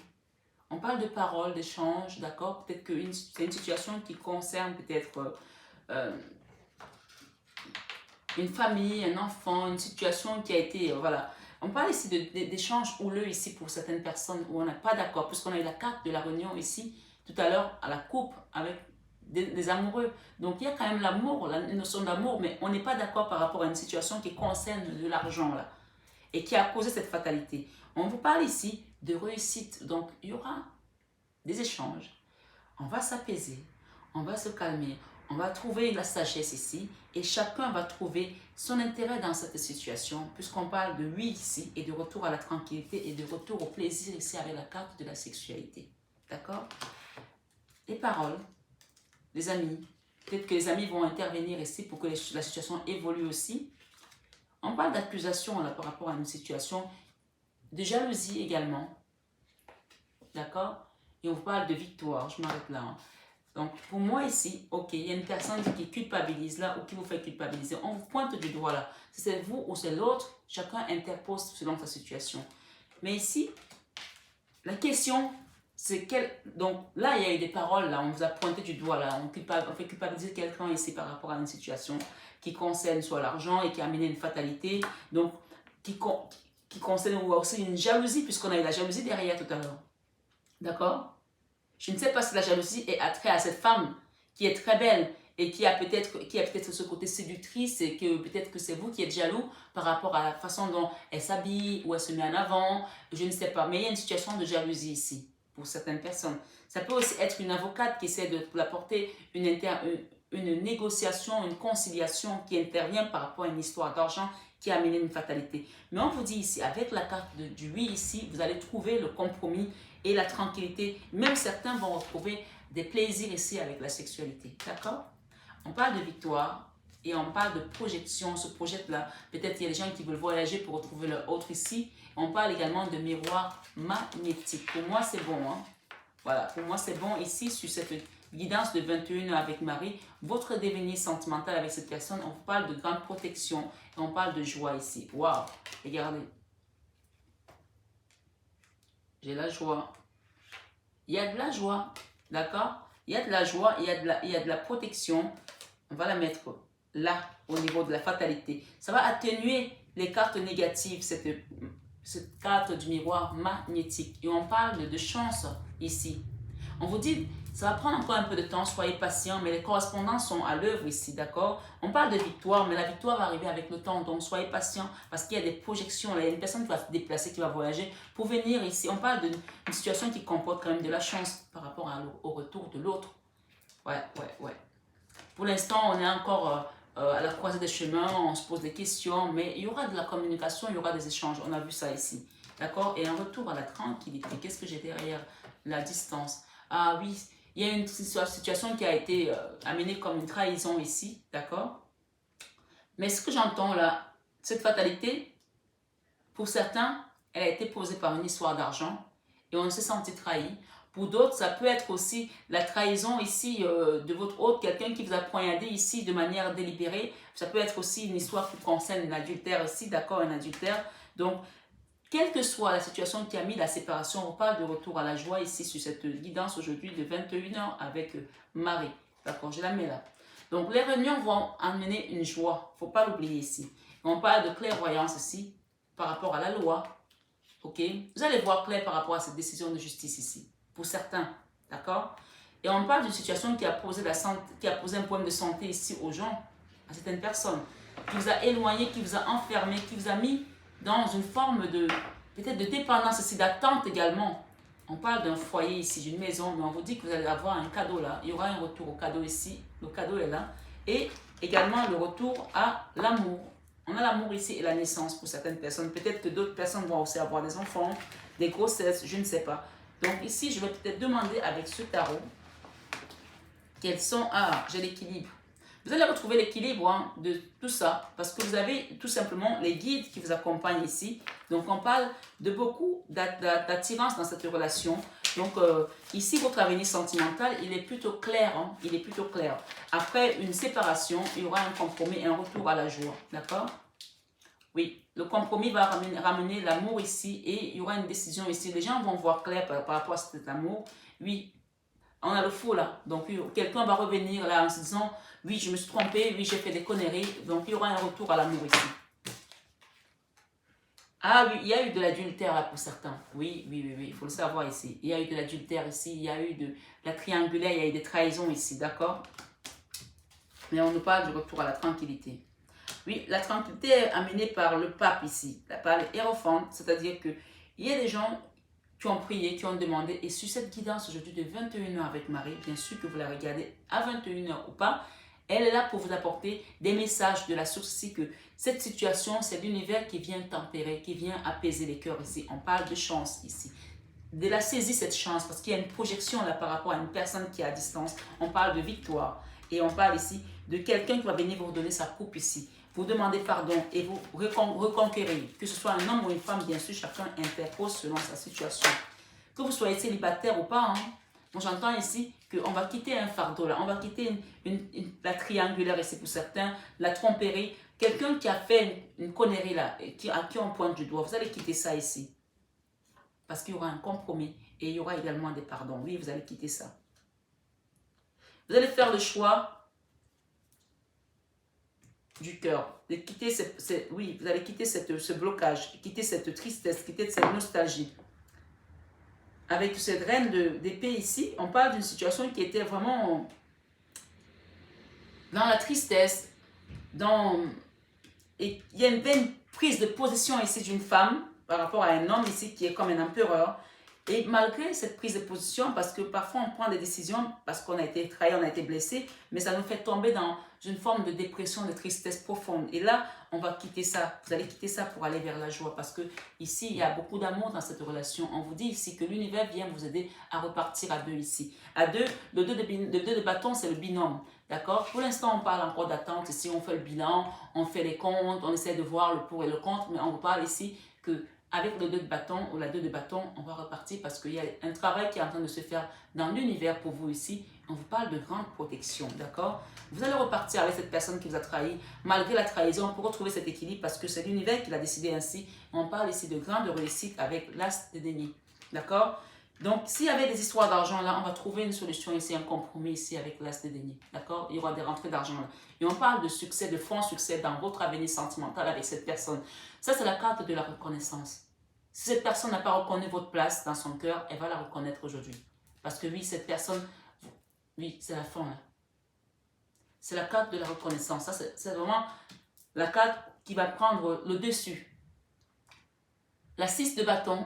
On parle de paroles, d'échanges, d'accord? Peut-être que c'est une situation qui concerne peut-être une famille, un enfant, une situation qui a été, voilà. On parle ici d'échanges houleux ici pour certaines personnes où on n'est pas d'accord, puisqu'on a eu la carte de la réunion ici, tout à l'heure, à la coupe, avec des amoureux. Donc, il y a quand même l'amour, la notion d'amour, mais on n'est pas d'accord par rapport à une situation qui concerne de l'argent, là, et qui a causé cette fatalité. On vous parle ici de réussite. Donc, il y aura des échanges. On va s'apaiser, on va se calmer, on va trouver la sagesse ici, et chacun va trouver son intérêt dans cette situation, puisqu'on parle de oui ici, et de retour à la tranquillité, et de retour au plaisir ici avec la carte de la sexualité. D'accord? Les paroles, les amis, peut-être que les amis vont intervenir ici pour que la situation évolue aussi. On parle d'accusation par rapport à une situation, de jalousie également. D'accord? Et on parle de victoire, je m'arrête là. Hein. Donc, pour moi ici, ok, il y a une personne qui culpabilise là ou qui vous fait culpabiliser. On vous pointe du doigt là. Si c'est vous ou c'est l'autre, chacun interpose selon sa situation. Mais ici, la question, c'est quelle... Donc, là, il y a eu des paroles, là, on vous a pointé du doigt, là. On fait culpabiliser quelqu'un ici par rapport à une situation qui concerne soit l'argent et qui a amené une fatalité. Donc, qui concerne aussi une jalousie, puisqu'on a eu la jalousie derrière tout à l'heure. D'accord? Je ne sais pas si la jalousie est attrait à cette femme qui est très belle et qui a peut-être ce côté séductrice et que peut-être que c'est vous qui êtes jaloux par rapport à la façon dont elle s'habille ou elle se met en avant. Je ne sais pas, mais il y a une situation de jalousie ici pour certaines personnes. Ça peut aussi être une avocate qui essaie de apporter une négociation, une conciliation qui intervient par rapport à une histoire d'argent qui a amené une fatalité. Mais on vous dit ici, avec la carte du oui ici, vous allez trouver le compromis et la tranquillité. Même certains vont retrouver des plaisirs ici avec la sexualité. D'accord? On parle de victoire et on parle de projection. On se projette là. Peut-être il y a des gens qui veulent voyager pour retrouver leur autre ici. On parle également de miroir magnétique. Pour moi, c'est bon. Hein? Voilà, pour moi, c'est bon ici sur cette guidance de 21 avec Marie. Votre devenir sentimental avec cette personne, on vous parle de grande protection et on parle de joie ici. Waouh! Regardez. J'ai la joie. Il y a de la joie. D'accord? Il y a de la joie, il y a de la protection. On va la mettre là, au niveau de la fatalité. Ça va atténuer les cartes négatives, cette carte du miroir magnétique. Et on parle de chance ici. On vous dit, ça va prendre encore un peu de temps, soyez patient, mais les correspondances sont à l'œuvre ici, d'accord? On parle de victoire, mais la victoire va arriver avec le temps, donc soyez patient parce qu'il y a des projections. Là, il y a une personne qui va se déplacer, qui va voyager pour venir ici. On parle d'une situation qui comporte quand même de la chance par rapport au retour de l'autre. Ouais. Pour l'instant, on est encore à la croisée des chemins, on se pose des questions, mais il y aura de la communication, il y aura des échanges. On a vu ça ici, d'accord? Et un retour à la tranquillité. Qu'est-ce que j'ai derrière? La distance. Ah oui, il y a une situation qui a été amenée comme une trahison ici, d'accord? Mais ce que j'entends là, cette fatalité, pour certains, elle a été posée par une histoire d'argent et on s'est senti trahi. Pour d'autres, ça peut être aussi la trahison ici de votre hôte, quelqu'un qui vous a poignardé ici de manière délibérée. Ça peut être aussi une histoire qui concerne un adultère ici, d'accord, un adultère. Donc, quelle que soit la situation qui a mis la séparation, on parle de retour à la joie ici sur cette guidance aujourd'hui de 21h avec Marie. D'accord, je la mets là. Donc, les réunions vont amener une joie. Il ne faut pas l'oublier ici. On parle de clairvoyance ici par rapport à la loi. Ok? Vous allez voir clair par rapport à cette décision de justice ici. Pour certains. D'accord? Et on parle d'une situation qui a posé un problème de santé ici aux gens, à certaines personnes, qui vous a éloigné, qui vous a enfermé, qui vous a mis dans une forme de, peut-être de dépendance aussi, d'attente également. On parle d'un foyer ici, d'une maison, mais on vous dit que vous allez avoir un cadeau là. Il y aura un retour au cadeau ici. Le cadeau est là. Et également le retour à l'amour. On a l'amour ici et la naissance pour certaines personnes. Peut-être que d'autres personnes vont aussi avoir des enfants, des grossesses, je ne sais pas. Donc ici, je vais peut-être demander avec ce tarot quels sont... Ah, j'ai l'équilibre. Vous allez retrouver l'équilibre de tout ça parce que vous avez tout simplement les guides qui vous accompagnent ici. Donc, on parle de beaucoup d'attirance dans cette relation. Donc, ici, votre avenir sentimental, il est plutôt clair. Hein, il est plutôt clair. Après une séparation, il y aura un compromis et un retour à la joie. D'accord? Oui, le compromis va ramener l'amour ici et il y aura une décision ici. Les gens vont voir clair par rapport à cet amour. Oui, on a le faux là. Donc, quelqu'un va revenir là en se disant, oui, je me suis trompé, oui, j'ai fait des conneries. Donc, il y aura un retour à l'amour ici. Ah oui, il y a eu de l'adultère là pour certains. Oui, il faut le savoir ici. Il y a eu de l'adultère ici, il y a eu de la triangulaire, il y a eu des trahisons ici, d'accord? Mais on nous parle du retour à la tranquillité. Oui, la tranquillité est amenée par le pape ici, par les hiérophants, c'est-à-dire qu'il y a des gens qui ont prié, qui ont demandé, et sur cette guidance aujourd'hui de 21h avec Marie, bien sûr que vous la regardez à 21h ou pas, elle est là pour vous apporter des messages de la source ici, que cette situation, c'est l'univers qui vient tempérer, qui vient apaiser les cœurs ici. On parle de chance ici. De la saisir cette chance, parce qu'il y a une projection là par rapport à une personne qui est à distance. On parle de victoire, et on parle ici de quelqu'un qui va venir vous redonner sa coupe ici. Vous demandez pardon et vous reconquérez. Que ce soit un homme ou une femme, bien sûr, chacun interpose selon sa situation. Que vous soyez célibataire ou pas, hein, moi j'entends ici qu'on va quitter un fardeau là, on va quitter la triangulaire ici pour certains, la tromperie. Quelqu'un qui a fait une connerie là, à qui on pointe du doigt, vous allez quitter ça ici. Parce qu'il y aura un compromis et il y aura également des pardons. Oui, vous allez quitter ça. Vous allez faire le choix du cœur, de quitter oui, vous allez quitter ce blocage, quitter cette tristesse, quitter cette nostalgie. Avec cette reine d'épée ici, on parle d'une situation qui était vraiment dans la tristesse, et il y a une prise de position ici d'une femme par rapport à un homme ici qui est comme un empereur. Et malgré cette prise de position, parce que parfois on prend des décisions parce qu'on a été trahi, on a été blessé, mais ça nous fait tomber dans une forme de dépression, de tristesse profonde. Et là, on va quitter ça. Vous allez quitter ça pour aller vers la joie, parce que ici, il y a beaucoup d'amour dans cette relation. On vous dit ici que l'univers vient vous aider à repartir à deux ici. À deux, le deux de bâton, c'est le binôme. D'accord? Pour l'instant, on parle encore d'attente. Ici, on fait le bilan, on fait les comptes, on essaie de voir le pour et le contre, mais on vous parle ici que avec le 2 de bâton ou la 2 de bâton, on va repartir parce qu'il y a un travail qui est en train de se faire dans l'univers pour vous ici. On vous parle de grande protection, d'accord? Vous allez repartir avec cette personne qui vous a trahi, malgré la trahison, pour retrouver cet équilibre parce que c'est l'univers qui l'a décidé ainsi. On parle ici de grande réussite avec l'as de denier, d'accord? Donc, s'il y avait des histoires d'argent là, on va trouver une solution ici, un compromis ici avec l'as de denier, d'accord? Il y aura des rentrées d'argent là. Et on parle de succès, de franc succès dans votre avenir sentimental avec cette personne. Ça, c'est la carte de la reconnaissance. Si cette personne n'a pas reconnu votre place dans son cœur, elle va la reconnaître aujourd'hui. Parce que oui, cette personne, oui, c'est la fin là. C'est la carte de la reconnaissance. Ça, c'est vraiment la carte qui va prendre le dessus. La 6 de bâton,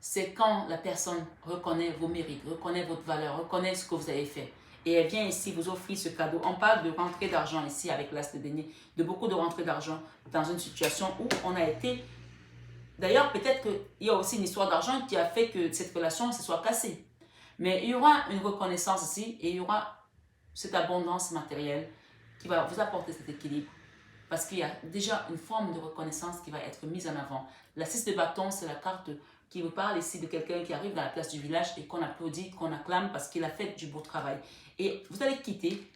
c'est quand la personne reconnaît vos mérites, reconnaît votre valeur, reconnaît ce que vous avez fait. Et elle vient ici vous offrir ce cadeau. On parle de rentrée d'argent ici avec l'as de denier, de beaucoup de rentrées d'argent dans une situation où on a été... D'ailleurs, peut-être qu'il y a aussi une histoire d'argent qui a fait que cette relation se soit cassée. Mais il y aura une reconnaissance ici et il y aura cette abondance matérielle qui va vous apporter cet équilibre. Parce qu'il y a déjà une forme de reconnaissance qui va être mise en avant. La 6 de bâton, c'est la carte qui vous parle ici de quelqu'un qui arrive dans la place du village et qu'on applaudit, qu'on acclame parce qu'il a fait du beau travail. Et vous allez quitter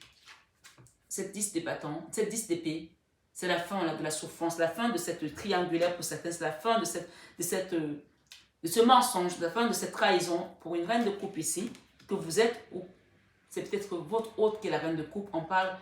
cette 10 de bâton, cette 10 d'épée C'est la fin là, de la souffrance, la fin de cette triangulaire pour certains, c'est la fin de ce mensonge, la fin de cette trahison pour une reine de coupe ici, que vous êtes, ou c'est peut-être votre hôte qui est la reine de coupe, on parle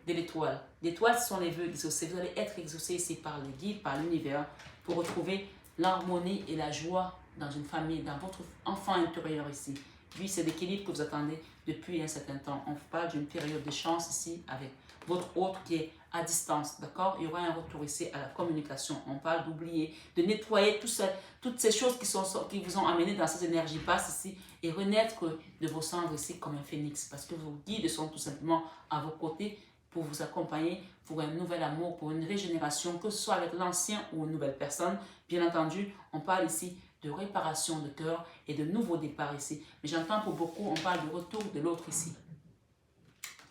de l'étoile. L'étoile, ce sont les vœux exaucés. Vous allez être exaucé ici par le guide, par l'univers, pour retrouver l'harmonie et la joie dans une famille, dans votre enfant intérieur ici. Lui, c'est l'équilibre que vous attendez depuis un certain temps. On vous parle d'une période de chance ici avec votre hôte qui est à distance, d'accord? Il y aura un retour ici à la communication. On parle d'oublier, de nettoyer toutes ces choses qui vous ont amené dans ces énergies basses ici et renaître de vos cendres ici comme un phénix parce que vos guides sont tout simplement à vos côtés pour vous accompagner pour un nouvel amour, pour une régénération, que ce soit avec l'ancien ou une nouvelle personne. Bien entendu, on parle ici de réparation de cœur et de nouveau départ ici. Mais j'entends pour beaucoup, on parle du retour de l'autre ici.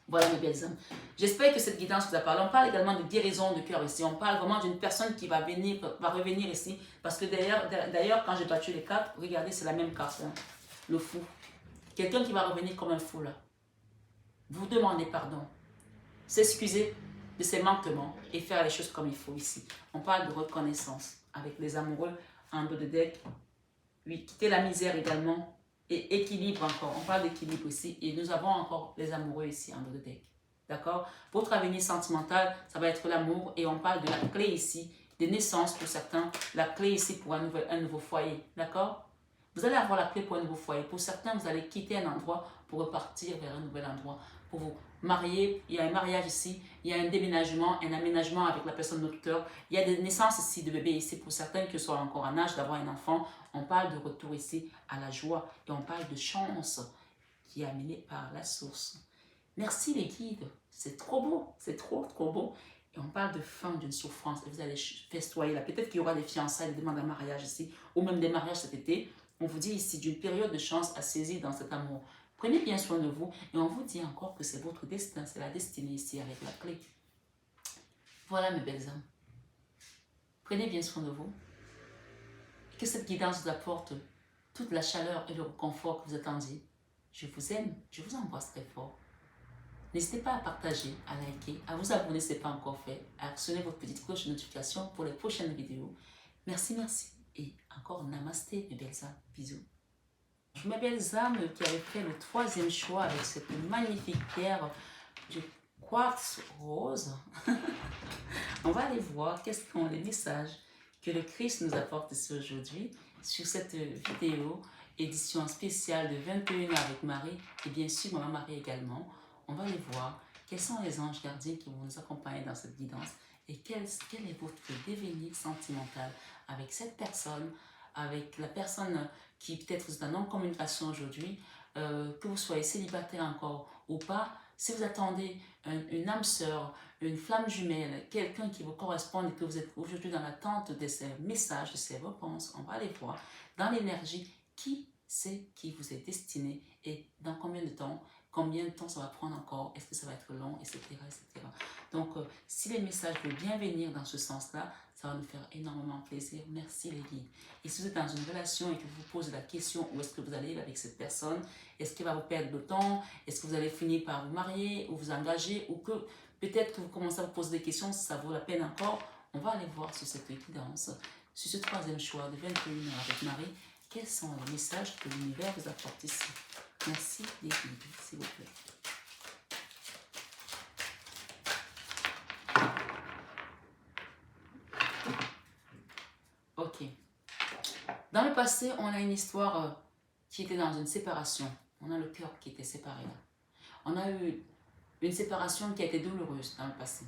Voilà mes belles âmes. J'espère que cette guidance vous a parlé. On parle également de guérison de cœur ici. On parle vraiment d'une personne qui va revenir ici. Parce que d'ailleurs, quand j'ai battu les cartes, regardez, c'est la même carte. Hein, le fou. Quelqu'un qui va revenir comme un fou là. Vous demandez pardon. S'excuser de ses manquements et faire les choses comme il faut ici. On parle de reconnaissance avec les amoureux en dos de deck. Oui, quitter la misère également. Et équilibre encore, on parle d'équilibre ici et nous avons encore les amoureux ici en dos de deck, d'accord? Votre avenir sentimental, ça va être l'amour et on parle de la clé ici, des naissances pour certains, la clé ici pour un nouveau foyer, d'accord? Vous allez avoir la clé pour un nouveau foyer, pour certains vous allez quitter un endroit pour repartir vers un nouvel endroit, pour vous marier, il y a un mariage ici, il y a un déménagement, un aménagement avec la personne de tuteur, il y a des naissances ici de bébés ici pour certains qui sont encore en âge d'avoir un enfant. On parle de retour ici à la joie et on parle de chance qui est amenée par la source. Merci les guides, c'est trop beau, c'est trop beau. Et on parle de fin d'une souffrance et vous allez festoyer là. Peut-être qu'il y aura des fiançailles, des demandes de mariage ici ou même des mariages cet été. On vous dit ici d'une période de chance à saisir dans cet amour. Prenez bien soin de vous et on vous dit encore que c'est votre destin, c'est la destinée ici avec la clé. Voilà mes belles âmes. Prenez bien soin de vous. Et que cette guidance vous apporte toute la chaleur et le confort que vous attendiez. Je vous aime, je vous embrasse très fort. N'hésitez pas à partager, à liker, à vous abonner si ce n'est pas encore fait, à sonner votre petite cloche de notification pour les prochaines vidéos. Merci, merci. Et encore namasté mes belles âmes. Bisous. Mes belles âmes qui avaient fait le troisième choix avec cette magnifique pierre du quartz rose. On va aller voir quels sont les messages que le Christ nous apporte ici aujourd'hui sur cette vidéo, édition spéciale de 21 heures avec Marie et bien sûr Maman Marie également. On va aller voir quels sont les anges gardiens qui vont nous accompagner dans cette guidance et quel est votre devenir sentimental avec cette personne, avec la personne qui peut-être vous est en non-communication aujourd'hui, que vous soyez célibataire encore ou pas. Si vous attendez une âme sœur, une flamme jumelle, quelqu'un qui vous correspond et que vous êtes aujourd'hui dans l'attente de ces messages, de ces réponses, on va aller voir dans l'énergie qui c'est qui vous est destiné et dans combien de temps ça va prendre encore, est-ce que ça va être long, etc. etc. Donc, si les messages veulent bien venir dans ce sens-là, ça va nous faire énormément plaisir. Merci les guides. Et si vous êtes dans une relation et que vous vous posez la question où est-ce que vous allez avec cette personne, est-ce qu'elle va vous perdre le temps, est-ce que vous allez finir par vous marier ou vous engager, ou que peut-être que vous commencez à vous poser des questions si ça vaut la peine encore, on va aller voir sur cette guidance, sur ce troisième choix de 21 heures avec Marie, quels sont les messages que l'univers vous apporte ici. Merci les guides, s'il vous plaît. Ok. Dans le passé, on a une histoire qui était dans une séparation. On a le cœur qui était séparé là. On a eu une séparation qui a été douloureuse dans le passé.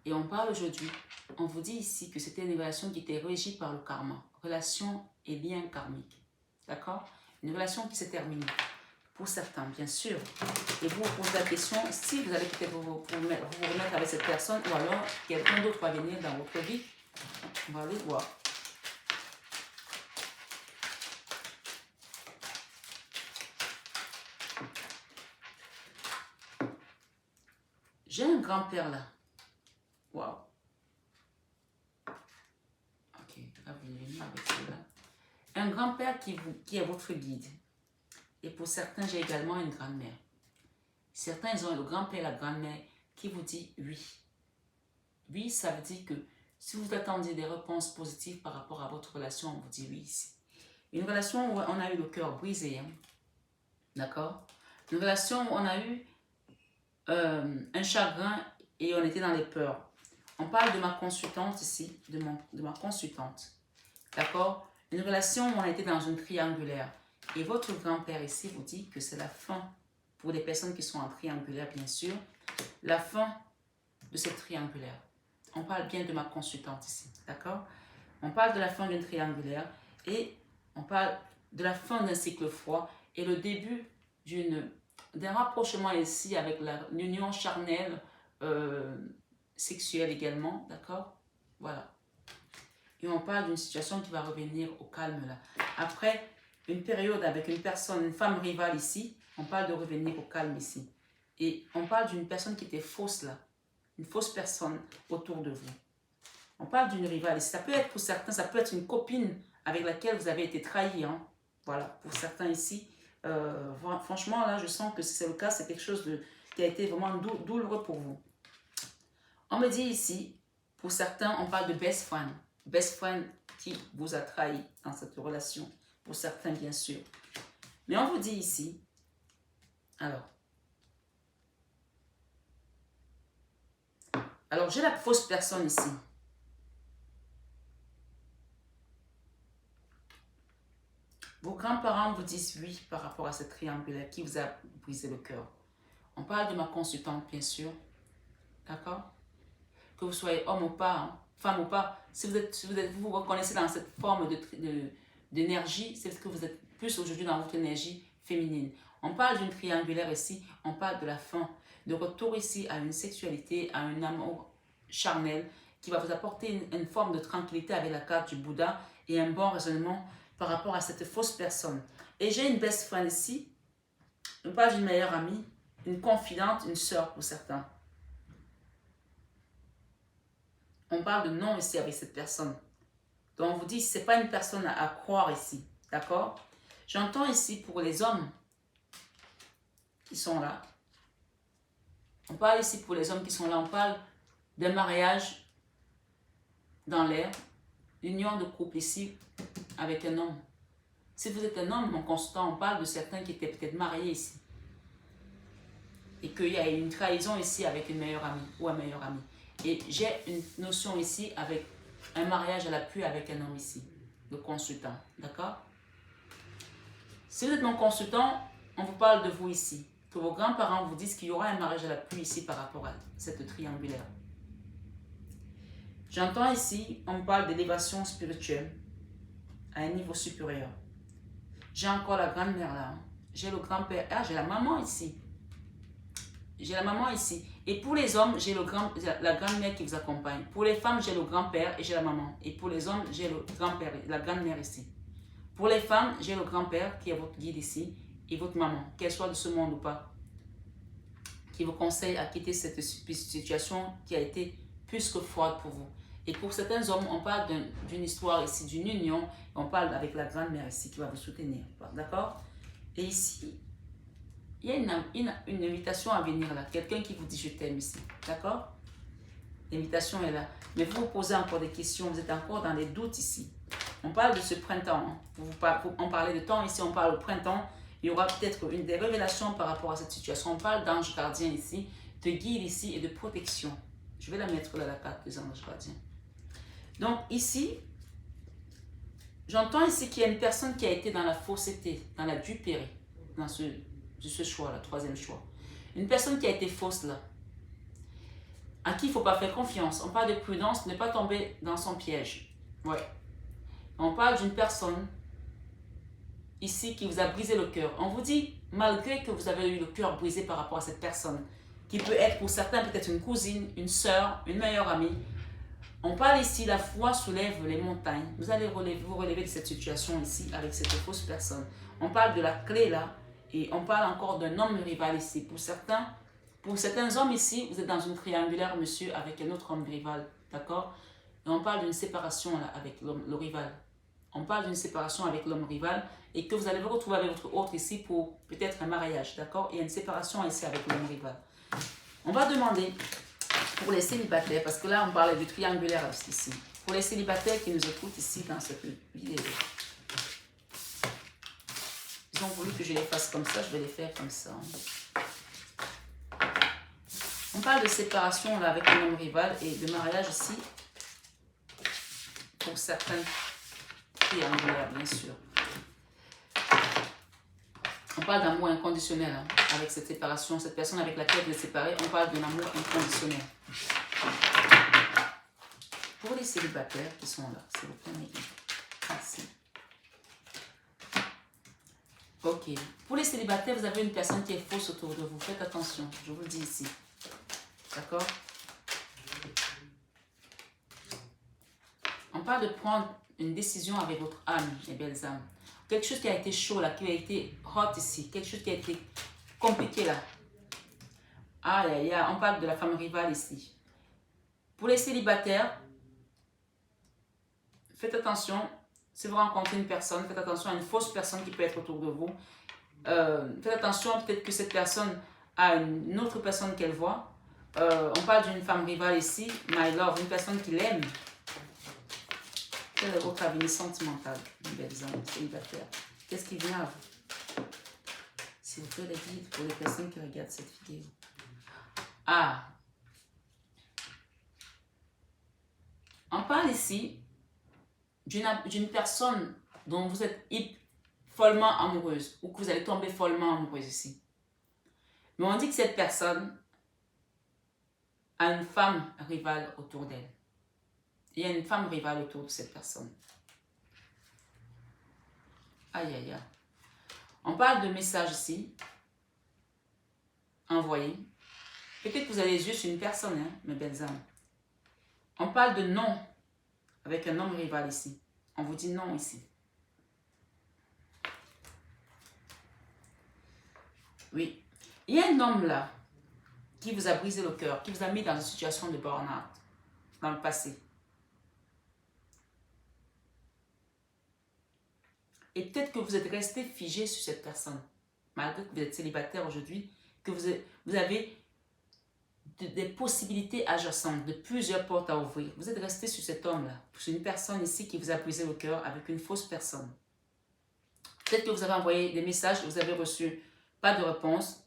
Et on parle aujourd'hui, on vous dit ici que c'était une relation qui était régie par le karma. Relation et lien karmique. D'accord? Une relation qui s'est terminée. Pour certains, bien sûr. Et vous vous posez la question, si vous allez peut-être vous remettre avec cette personne, ou alors quelqu'un d'autre va venir dans votre vie. On va aller voir. J'ai un grand-père là. Waouh. Ok, là vous venir avec cela. Un grand-père qui est votre guide. Et pour certains, j'ai également une grand-mère. Certains, ils ont le grand-père et la grand-mère qui vous dit oui. Oui, ça veut dire que si vous attendiez des réponses positives par rapport à votre relation, on vous dit oui ici. Une relation où on a eu le cœur brisé, hein, d'accord? Une relation où on a eu un chagrin et on était dans les peurs. On parle de ma consultante ici, de ma consultante, d'accord? Une relation où on a été dans une triangulaire. Et votre grand-père ici vous dit que c'est la fin, pour les personnes qui sont en triangulaire bien sûr, la fin de cette triangulaire. On parle bien de ma consultante ici, d'accord? On parle de la fin d'une triangulaire et on parle de la fin d'un cycle froid et le début d'un rapprochement ici avec l'union charnelle sexuelle également, d'accord? Voilà. Et on parle d'une situation qui va revenir au calme là. Après une période avec une personne, une femme rivale ici, on parle de revenir au calme ici. Et on parle d'une personne qui était fausse là, une fausse personne autour de vous. On parle d'une rivale. Ça peut être pour certains, ça peut être une copine avec laquelle vous avez été trahi. Hein. Voilà, pour certains ici. Franchement, là, je sens que si c'est le cas, c'est quelque chose qui a été vraiment douloureux pour vous. On me dit ici, pour certains, on parle de best friend. Best friend qui vous a trahi dans cette relation. Pour certains, bien sûr. Mais on vous dit ici, alors j'ai la fausse personne ici. Vos grands-parents vous disent oui par rapport à cette triangulaire qui vous a brisé le cœur. On parle de ma consultante, bien sûr. D'accord? Que vous soyez homme ou pas, hein, femme ou pas, si vous vous reconnaissez dans cette forme d'énergie, c'est parce que vous êtes plus aujourd'hui dans votre énergie féminine. On parle d'une triangulaire ici, on parle de la fin, de retour ici à une sexualité, à un amour charnel qui va vous apporter une forme de tranquillité avec la carte du Bouddha et un bon raisonnement par rapport à cette fausse personne. Et j'ai une best friend ici, on parle d'une meilleure amie, une confidente, une sœur pour certains. On parle de non ici avec cette personne. Donc on vous dit, ce n'est pas une personne à croire ici, d'accord? J'entends ici pour les hommes qui sont là. On parle ici pour les hommes qui sont là, on parle d'un mariage dans l'air, union de couple ici avec un homme. Si vous êtes un homme, mon consultant, on parle de certains qui étaient peut-être mariés ici. Et qu'il y a une trahison ici avec une meilleure amie ou un meilleur ami. Et j'ai une notion ici avec un mariage à l'appui avec un homme ici, le consultant, d'accord? Si vous êtes mon consultant, on vous parle de vous ici. Que vos grands-parents vous disent qu'il y aura un mariage à l'appui ici par rapport à cette triangulaire. J'entends ici, on me parle d'élévation spirituelle à un niveau supérieur. J'ai encore la grand-mère là. Hein. J'ai le grand-père. Ah, j'ai la maman ici. J'ai la maman ici. Et pour les hommes, j'ai la grand-mère qui vous accompagne. Pour les femmes, j'ai le grand-père et j'ai la maman. Et pour les hommes, j'ai le grand-père, la grand-mère ici. Pour les femmes, j'ai le grand-père qui est votre guide ici et votre maman, qu'elle soit de ce monde ou pas, qui vous conseille à quitter cette situation qui a été plus que froide pour vous. Et pour certains hommes, on parle d'une histoire ici, d'une union. On parle avec la grand-mère ici qui va vous soutenir. D'accord? Et ici, il y a une invitation à venir là. Quelqu'un qui vous dit je t'aime ici. D'accord? L'invitation est là. Mais vous vous posez encore des questions. Vous êtes encore dans les doutes ici. On parle de ce printemps. Hein. On parlait de temps ici. On parle au printemps. Il y aura peut-être des révélations par rapport à cette situation. On parle d'ange gardien ici, de guide ici et de protection. Je vais la mettre là, la carte des anges gardiens. Donc ici, j'entends ici qu'il y a une personne qui a été dans la fausseté, dans la duperie, dans ce choix-là, troisième choix. Une personne qui a été fausse là, à qui il ne faut pas faire confiance. On parle de prudence, ne pas tomber dans son piège. Ouais. On parle d'une personne ici qui vous a brisé le cœur. On vous dit, malgré que vous avez eu le cœur brisé par rapport à cette personne, qui peut être pour certains peut-être une cousine, une sœur, une meilleure amie, on parle ici, la foi soulève les montagnes. Vous allez vous relever de cette situation ici avec cette fausse personne. On parle de la clé là et on parle encore d'un homme rival ici. Pour certains hommes ici, vous êtes dans une triangulaire, monsieur, avec un autre homme rival. D'accord? Et on parle d'une séparation là avec le rival. On parle d'une séparation avec l'homme rival et que vous allez vous retrouver avec votre autre ici pour peut-être un mariage. D'accord? Il y a une séparation ici avec l'homme rival. On va demander Pour les célibataires, parce que là, on parle du triangulaire ici. Pour les célibataires qui nous écoutent ici dans cette vidéo. Ils ont voulu que je les fasse comme ça, je vais les faire comme ça. On parle de séparation là avec un homme rival et de mariage ici. Pour certains triangulaires, bien sûr. On parle d'amour inconditionnel hein, avec cette séparation. Cette personne avec laquelle vous êtes séparés, on parle d'un amour inconditionnel. Pour les célibataires qui sont là, s'il vous plaît, merci. Ok. Pour les célibataires, vous avez une personne qui est fausse autour de vous. Faites attention, je vous le dis ici. D'accord? On parle de prendre une décision avec votre âme, les belles âmes. Quelque chose qui a été chaud là, qui a été hot ici. Quelque chose qui a été compliqué là. Aïe, aïe, aïe. On parle de la femme rivale ici. Pour les célibataires, faites attention. Si vous rencontrez une personne, faites attention à une fausse personne qui peut être autour de vous. Faites attention, peut-être que cette personne a une autre personne qu'elle voit. On parle d'une femme rivale ici, my love, une personne qui l'aime. Quel est votre avenir sentimental, mes belles âmes célibataires? Qu'est-ce qui vient à vous? S'il vous plaît, les guides pour les personnes qui regardent cette vidéo. Ah! On parle ici d'une personne dont vous êtes follement amoureuse ou que vous allez tomber follement amoureuse ici. Mais on dit que cette personne a une femme rivale autour d'elle. Il y a une femme rivale autour de cette personne. Aïe, aïe, aïe. On parle de messages ici. Envoyés. Peut-être que vous avez les yeux sur une personne, hein, mes belles âmes. On parle de non avec un homme rival ici. On vous dit non ici. Oui. Il y a un homme là qui vous a brisé le cœur, qui vous a mis dans une situation de burn-out dans le passé. Et peut-être que vous êtes resté figé sur cette personne, malgré que vous êtes célibataire aujourd'hui, que vous avez des possibilités adjacentes, de plusieurs portes à ouvrir. Vous êtes resté sur cet homme-là, sur une personne ici qui vous a brisé le cœur avec une fausse personne. Peut-être que vous avez envoyé des messages et vous avez reçu pas de réponse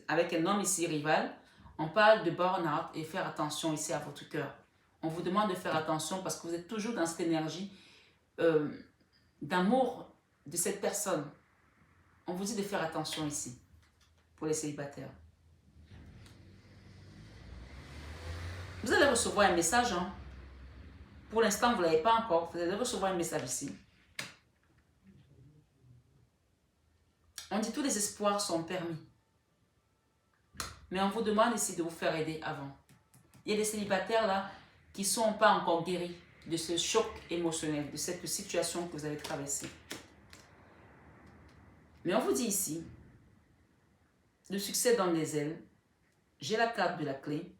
avec un homme ici rival. On parle de burn-out et faire attention ici à votre cœur. On vous demande de faire attention parce que vous êtes toujours dans cette énergie d'amour de cette personne. On vous dit de faire attention ici pour les célibataires. Vous allez recevoir un message. Hein? Pour l'instant, vous ne l'avez pas encore. Vous allez recevoir un message ici. On dit tous les espoirs sont permis. Mais on vous demande ici de vous faire aider avant. Il y a des célibataires là qui ne sont pas encore guéris de ce choc émotionnel, de cette situation que vous avez traversée. Mais on vous dit ici, le succès donne des ailes. J'ai la carte de la clé.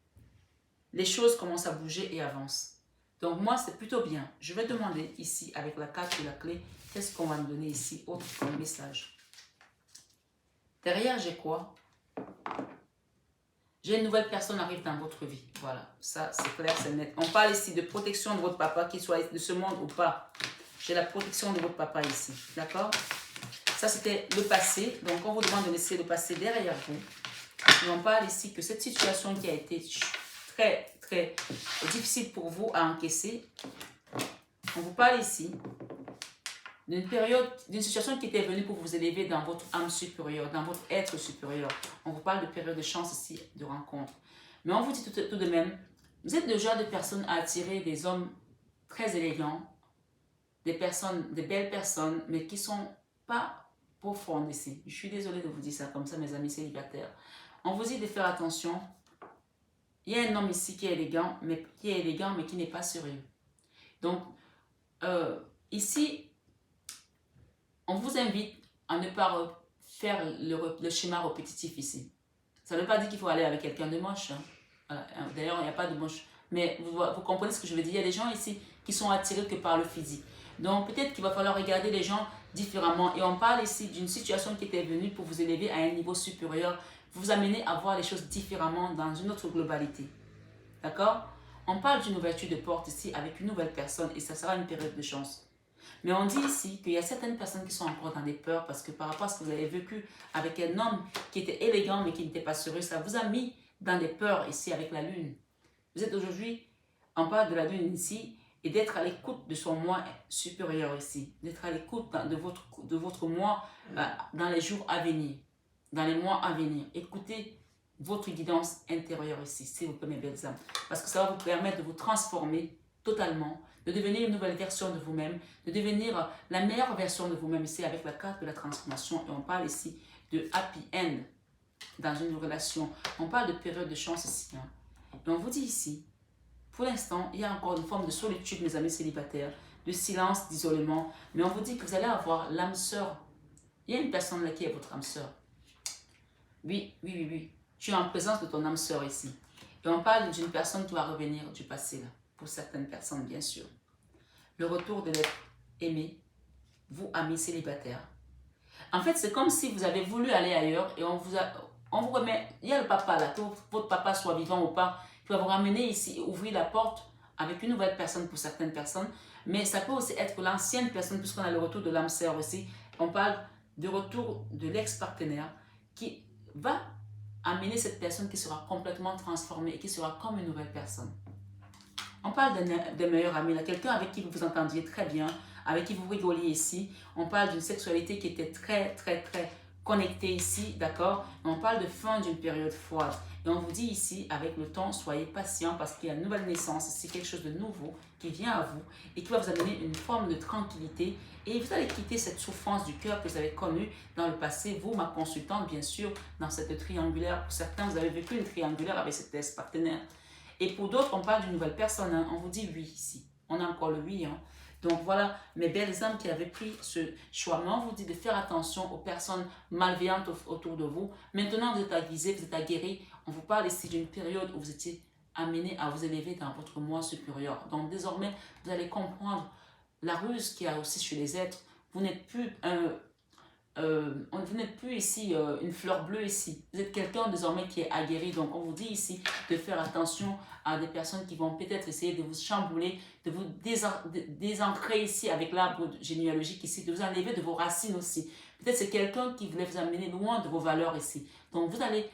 Les choses commencent à bouger et avancent. Donc moi, c'est plutôt bien. Je vais demander ici, avec la carte de la clé, qu'est-ce qu'on va me donner ici, autre comme message. Derrière, j'ai quoi? J'ai une nouvelle personne arrive dans votre vie. Voilà, ça c'est clair, c'est net. On parle ici de protection de votre papa, qu'il soit de ce monde ou pas. J'ai la protection de votre papa ici, d'accord? Ça c'était le passé, donc on vous demande de laisser le passé derrière vous. Et on parle ici que cette situation qui a été très, très difficile pour vous à encaisser, on vous parle ici d'une période, d'une situation qui était venue pour vous élever dans votre âme supérieure, dans votre être supérieur. On vous parle de période de chance ici, de rencontre. Mais on vous dit tout de même, vous êtes le genre de personne à attirer des hommes très élégants, des belles personnes, mais qui ne sont pas profondes ici. Je suis désolée de vous dire ça comme ça, mes amis célibataires. On vous dit de faire attention. Il y a un homme ici qui est élégant, mais qui n'est pas sérieux. Donc, ici, on vous invite à ne pas faire le schéma répétitif ici. Ça ne veut pas dire qu'il faut aller avec quelqu'un de moche. Hein. Voilà. D'ailleurs, il n'y a pas de moche. Mais vous comprenez ce que je veux dire. Il y a des gens ici qui sont attirés que par le physique. Donc, peut-être qu'il va falloir regarder les gens différemment. Et on parle ici d'une situation qui était venue pour vous élever à un niveau supérieur, vous amener à voir les choses différemment dans une autre globalité. D'accord? On parle d'une ouverture de porte ici avec une nouvelle personne et ça sera une période de chance. Mais on dit ici qu'il y a certaines personnes qui sont encore dans des peurs parce que par rapport à ce que vous avez vécu avec un homme qui était élégant mais qui n'était pas sérieux, ça vous a mis dans des peurs ici avec la lune. Vous êtes aujourd'hui, on parle de la lune ici, et d'être à l'écoute de son moi supérieur ici, d'être à l'écoute de votre moi dans les jours à venir, dans les mois à venir. Écoutez votre guidance intérieure ici, s'il vous plaît mes belles âmes, parce que ça va vous permettre de vous transformer totalement, de devenir une nouvelle version de vous-même, de devenir la meilleure version de vous-même ici avec la carte de la transformation. Et on parle ici de happy end dans une relation. On parle de période de chance ici. Hein. Et on vous dit ici, pour l'instant, il y a encore une forme de solitude, mes amis célibataires, de silence, d'isolement. Mais on vous dit que vous allez avoir l'âme sœur. Il y a une personne là qui est votre âme sœur. Oui, oui, oui, oui. Tu es en présence de ton âme sœur ici. Et on parle d'une personne qui va revenir du passé là. Pour certaines personnes, bien sûr. Le retour de l'être aimé, vous, amis célibataires. En fait, c'est comme si vous avez voulu aller ailleurs et on vous remet, il y a le papa là, que votre papa soit vivant ou pas, qui va vous ramener ici et ouvrir la porte avec une nouvelle personne pour certaines personnes. Mais ça peut aussi être l'ancienne personne, puisqu'on a le retour de l'âme sœur aussi. On parle du retour de l'ex-partenaire qui va amener cette personne qui sera complètement transformée et qui sera comme une nouvelle personne. On parle d'un meilleur ami, quelqu'un avec qui vous vous entendiez très bien, avec qui vous rigoliez ici. On parle d'une sexualité qui était très connectée ici, d'accord? On parle de fin d'une période froide. Et on vous dit ici, avec le temps, soyez patient parce qu'il y a une nouvelle naissance, c'est quelque chose de nouveau qui vient à vous et qui va vous amener une forme de tranquillité. Et vous allez quitter cette souffrance du cœur que vous avez connue dans le passé. Vous, ma consultante, bien sûr, dans cette triangulaire. Pour certains, vous avez vécu une triangulaire avec cet ex-partenaire. Et pour d'autres, on parle d'une nouvelle personne. Hein. On vous dit oui ici. On a encore le oui. Hein. Donc voilà, mes belles âmes qui avaient pris ce choix. Mais on vous dit de faire attention aux personnes malveillantes autour de vous. Maintenant, vous êtes avisés, vous êtes aguerris. On vous parle ici d'une période où vous étiez amenés à vous élever dans votre moi supérieur. Donc désormais, vous allez comprendre la ruse qu'il y a aussi chez les êtres. Vous n'êtes plus vous n'êtes plus ici une fleur bleue ici. Vous êtes quelqu'un désormais qui est aguerri. Donc on vous dit ici de faire attention à des personnes qui vont peut-être essayer de vous chambouler, de vous désancrer ici avec l'arbre généalogique ici, de vous enlever de vos racines aussi. Peut-être c'est quelqu'un qui voulait vous amener loin de vos valeurs ici. Donc vous allez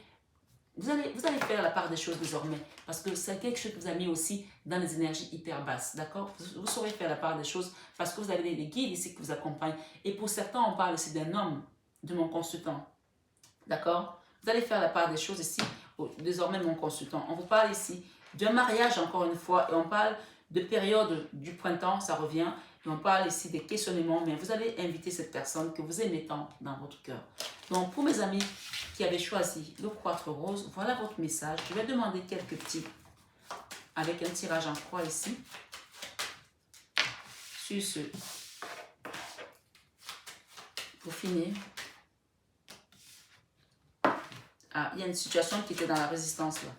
faire la part des choses désormais, parce que c'est quelque chose que vous avez mis aussi dans les énergies hyper basses, d'accord? Vous saurez faire la part des choses, parce que vous avez des guides ici qui vous accompagnent. Et pour certains, on parle aussi d'un homme, de mon consultant, d'accord? Vous allez faire la part des choses ici, désormais mon consultant. On vous parle ici d'un mariage, encore une fois, et on parle de période du printemps, ça revient, et on parle ici des questionnements, mais vous allez inviter cette personne que vous aimez tant dans votre cœur. Donc, pour mes amis qui avaient choisi le 4 rose, voilà votre message. Je vais demander quelques petits, avec un tirage en croix ici, sur ce. Pour finir. Ah, il y a une situation qui était dans la résistance là.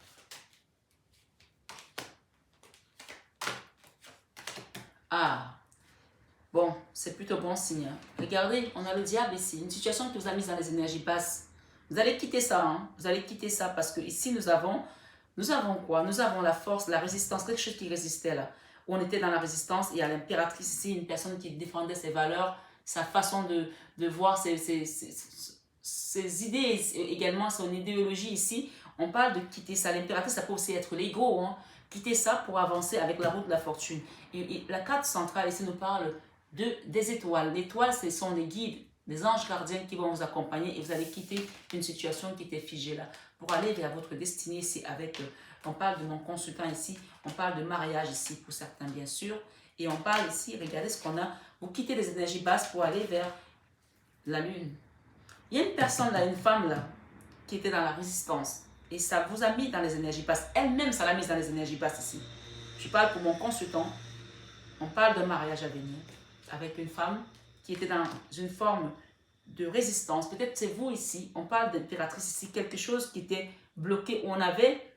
Ah, bon, c'est plutôt bon signe. Hein. Regardez, on a le diable ici, une situation qui vous a mise dans les énergies basses. Vous allez quitter ça, hein. Vous allez quitter ça parce que ici nous avons quoi? Nous avons la force, la résistance, quelque chose qui résistait là. Où on était dans la résistance, il y a l'impératrice ici, une personne qui défendait ses valeurs, sa façon de voir ses idées, également son idéologie ici. On parle de quitter ça. L'impératrice, ça peut aussi être l'ego, hein. Quitter ça pour avancer avec la route de la fortune. Et la carte centrale ici nous parle des étoiles. L'étoile, ce sont des guides, des anges gardiens qui vont vous accompagner et vous allez quitter une situation qui était figée là pour aller vers votre destinée ici avec, on parle de mon consultant ici, on parle de mariage ici pour certains bien sûr et on parle ici, regardez ce qu'on a, vous quittez les énergies basses pour aller vers la lune. Il y a une personne là, une femme là, qui était dans la résistance et ça vous a mis dans les énergies basses, elle-même ça l'a mise dans les énergies basses ici. Je parle pour mon consultant, on parle d'un mariage à venir avec une femme qui était dans une forme de résistance. Peut-être c'est vous ici, on parle d'impératrice ici, quelque chose qui était bloqué, où on avait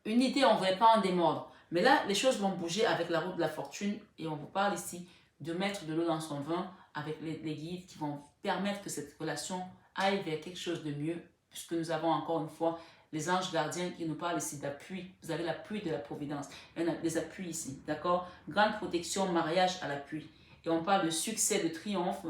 une idée, on ne voulait pas en démordre. Mais là, les choses vont bouger avec la route de la fortune et on vous parle ici de mettre de l'eau dans son vin avec les guides qui vont permettre que cette relation aille vers quelque chose de mieux puisque nous avons encore une fois les anges gardiens qui nous parlent ici d'appui. Vous avez l'appui de la providence. Il y a des appuis ici, d'accord? Grande protection, mariage à l'appui. Et on parle de succès, de triomphe.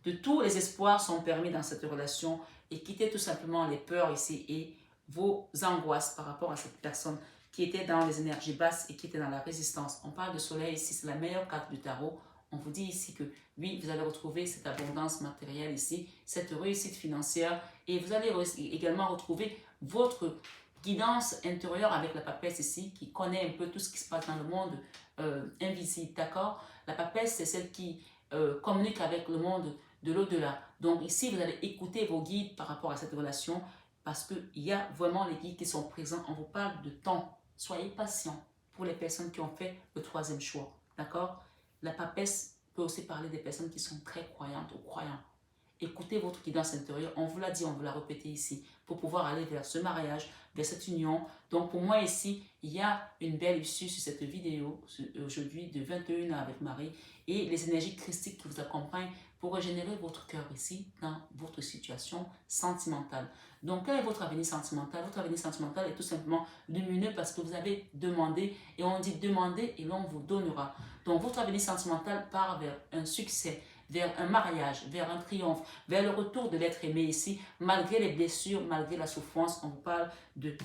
De tous les espoirs sont permis dans cette relation. Et quittez tout simplement les peurs ici et vos angoisses par rapport à cette personne qui était dans les énergies basses et qui était dans la résistance. On parle de soleil ici, c'est la meilleure carte du tarot. On vous dit ici que oui, vous allez retrouver cette abondance matérielle ici, cette réussite financière et vous allez également retrouver votre guidance intérieure avec la papesse ici qui connaît un peu tout ce qui se passe dans le monde invisible, d'accord? La papesse, c'est celle qui communique avec le monde de l'au-delà. Donc ici, vous allez écouter vos guides par rapport à cette relation parce qu'il y a vraiment les guides qui sont présents. On vous parle de temps. Soyez patient pour les personnes qui ont fait le troisième choix, d'accord? La papesse peut aussi parler des personnes qui sont très croyantes ou croyants. Écoutez votre guidance intérieure, on vous l'a dit, on vous l'a répété ici, pour pouvoir aller vers ce mariage, vers cette union. Donc pour moi ici, il y a une belle issue sur cette vidéo aujourd'hui de 21h avec Marie et les énergies christiques qui vous accompagnent pour régénérer votre cœur ici dans votre situation sentimentale. Donc quel est votre avenir sentimental? Votre avenir sentimental est tout simplement lumineux parce que vous avez demandé et on dit demander et l'on vous donnera. Donc votre avenir sentimental part vers un succès, vers un mariage, vers un triomphe, vers le retour de l'être aimé ici, malgré les blessures, malgré la souffrance. On vous parle de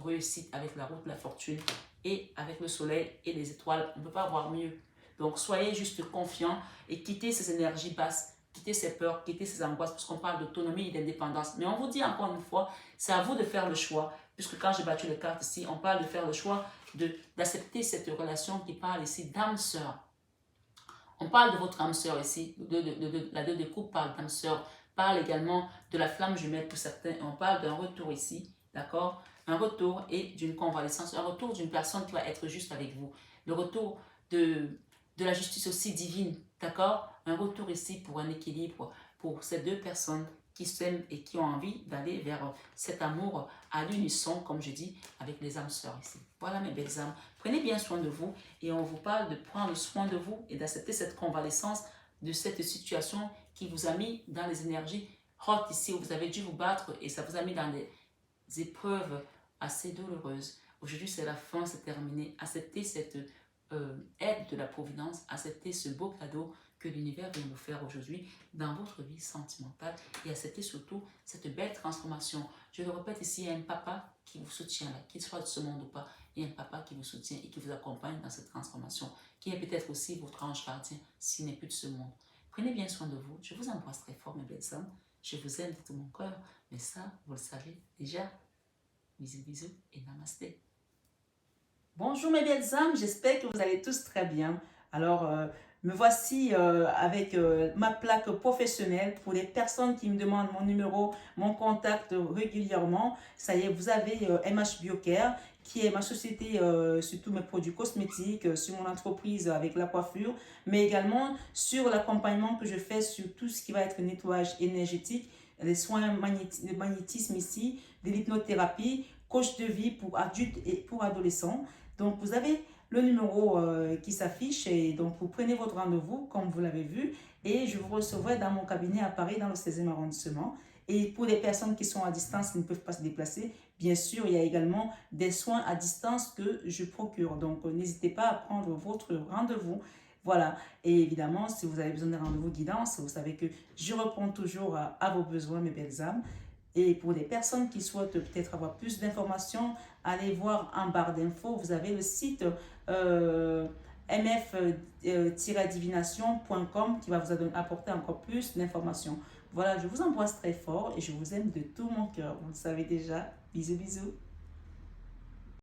réussite avec la route de la fortune et avec le soleil et les étoiles. On ne peut pas avoir mieux. Donc soyez juste confiants et quittez ces énergies basses, quittez ces peurs, quittez ces angoisses, parce qu'on parle d'autonomie et d'indépendance. Mais on vous dit encore une fois, c'est à vous de faire le choix, puisque quand j'ai battu les cartes ici, on parle de faire le choix d'accepter cette relation qui parle ici d'âme sœur. On parle de votre âme sœur ici, la deux de coupe parle d'âme sœur, parle également de la flamme jumelle pour certains, et on parle d'un retour ici, d'accord? Un retour et d'une convalescence, un retour d'une personne qui va être juste avec vous, le retour de la justice aussi divine, d'accord? Un retour ici pour un équilibre pour ces deux personnes qui s'aiment et qui ont envie d'aller vers cet amour à l'unisson, comme je dis, avec les âmes sœurs ici. Voilà mes belles âmes. Prenez bien soin de vous et on vous parle de prendre soin de vous et d'accepter cette convalescence de cette situation qui vous a mis dans les énergies hautes ici, où vous avez dû vous battre et ça vous a mis dans des épreuves assez douloureuses. Aujourd'hui, c'est la fin, c'est terminé. Acceptez cette aide de la providence, acceptez ce beau cadeau que l'univers vient vous faire aujourd'hui dans votre vie sentimentale et acceptez surtout cette belle transformation. Je le répète ici, il y a un papa qui vous soutient là, qu'il soit de ce monde ou pas, il y a un papa qui vous soutient et qui vous accompagne dans cette transformation, qui est peut-être aussi votre ange gardien s'il n'est plus de ce monde. Prenez bien soin de vous, je vous embrasse très fort mes belles âmes, je vous aime de tout mon cœur, mais ça, vous le savez déjà. Bisous, bisous et namasté. Bonjour mes belles âmes, j'espère que vous allez tous très bien. Alors, me voici avec ma plaque professionnelle pour les personnes qui me demandent mon numéro, mon contact régulièrement. Ça y est, vous avez MH Biocare qui est ma société sur tous mes produits cosmétiques, sur mon entreprise avec la coiffure, mais également sur l'accompagnement que je fais sur tout ce qui va être nettoyage énergétique, les soins de magnétisme ici, de l'hypnothérapie, coach de vie pour adultes et pour adolescents. Donc, vous avez le numéro qui s'affiche et donc vous prenez votre rendez-vous comme vous l'avez vu et je vous recevrai dans mon cabinet à Paris dans le 16e arrondissement. Et pour les personnes qui sont à distance, qui ne peuvent pas se déplacer, bien sûr, il y a également des soins à distance que je procure. Donc, n'hésitez pas à prendre votre rendez-vous. Voilà. Et évidemment, si vous avez besoin d'un rendez-vous guidance, vous savez que je réponds toujours à vos besoins, mes belles âmes. Et pour les personnes qui souhaitent peut-être avoir plus d'informations, allez voir en barre d'infos, vous avez le site mf-divination.com qui va vous apporter encore plus d'informations. Voilà, je vous embrasse très fort et je vous aime de tout mon cœur. Vous le savez déjà. Bisous, bisous.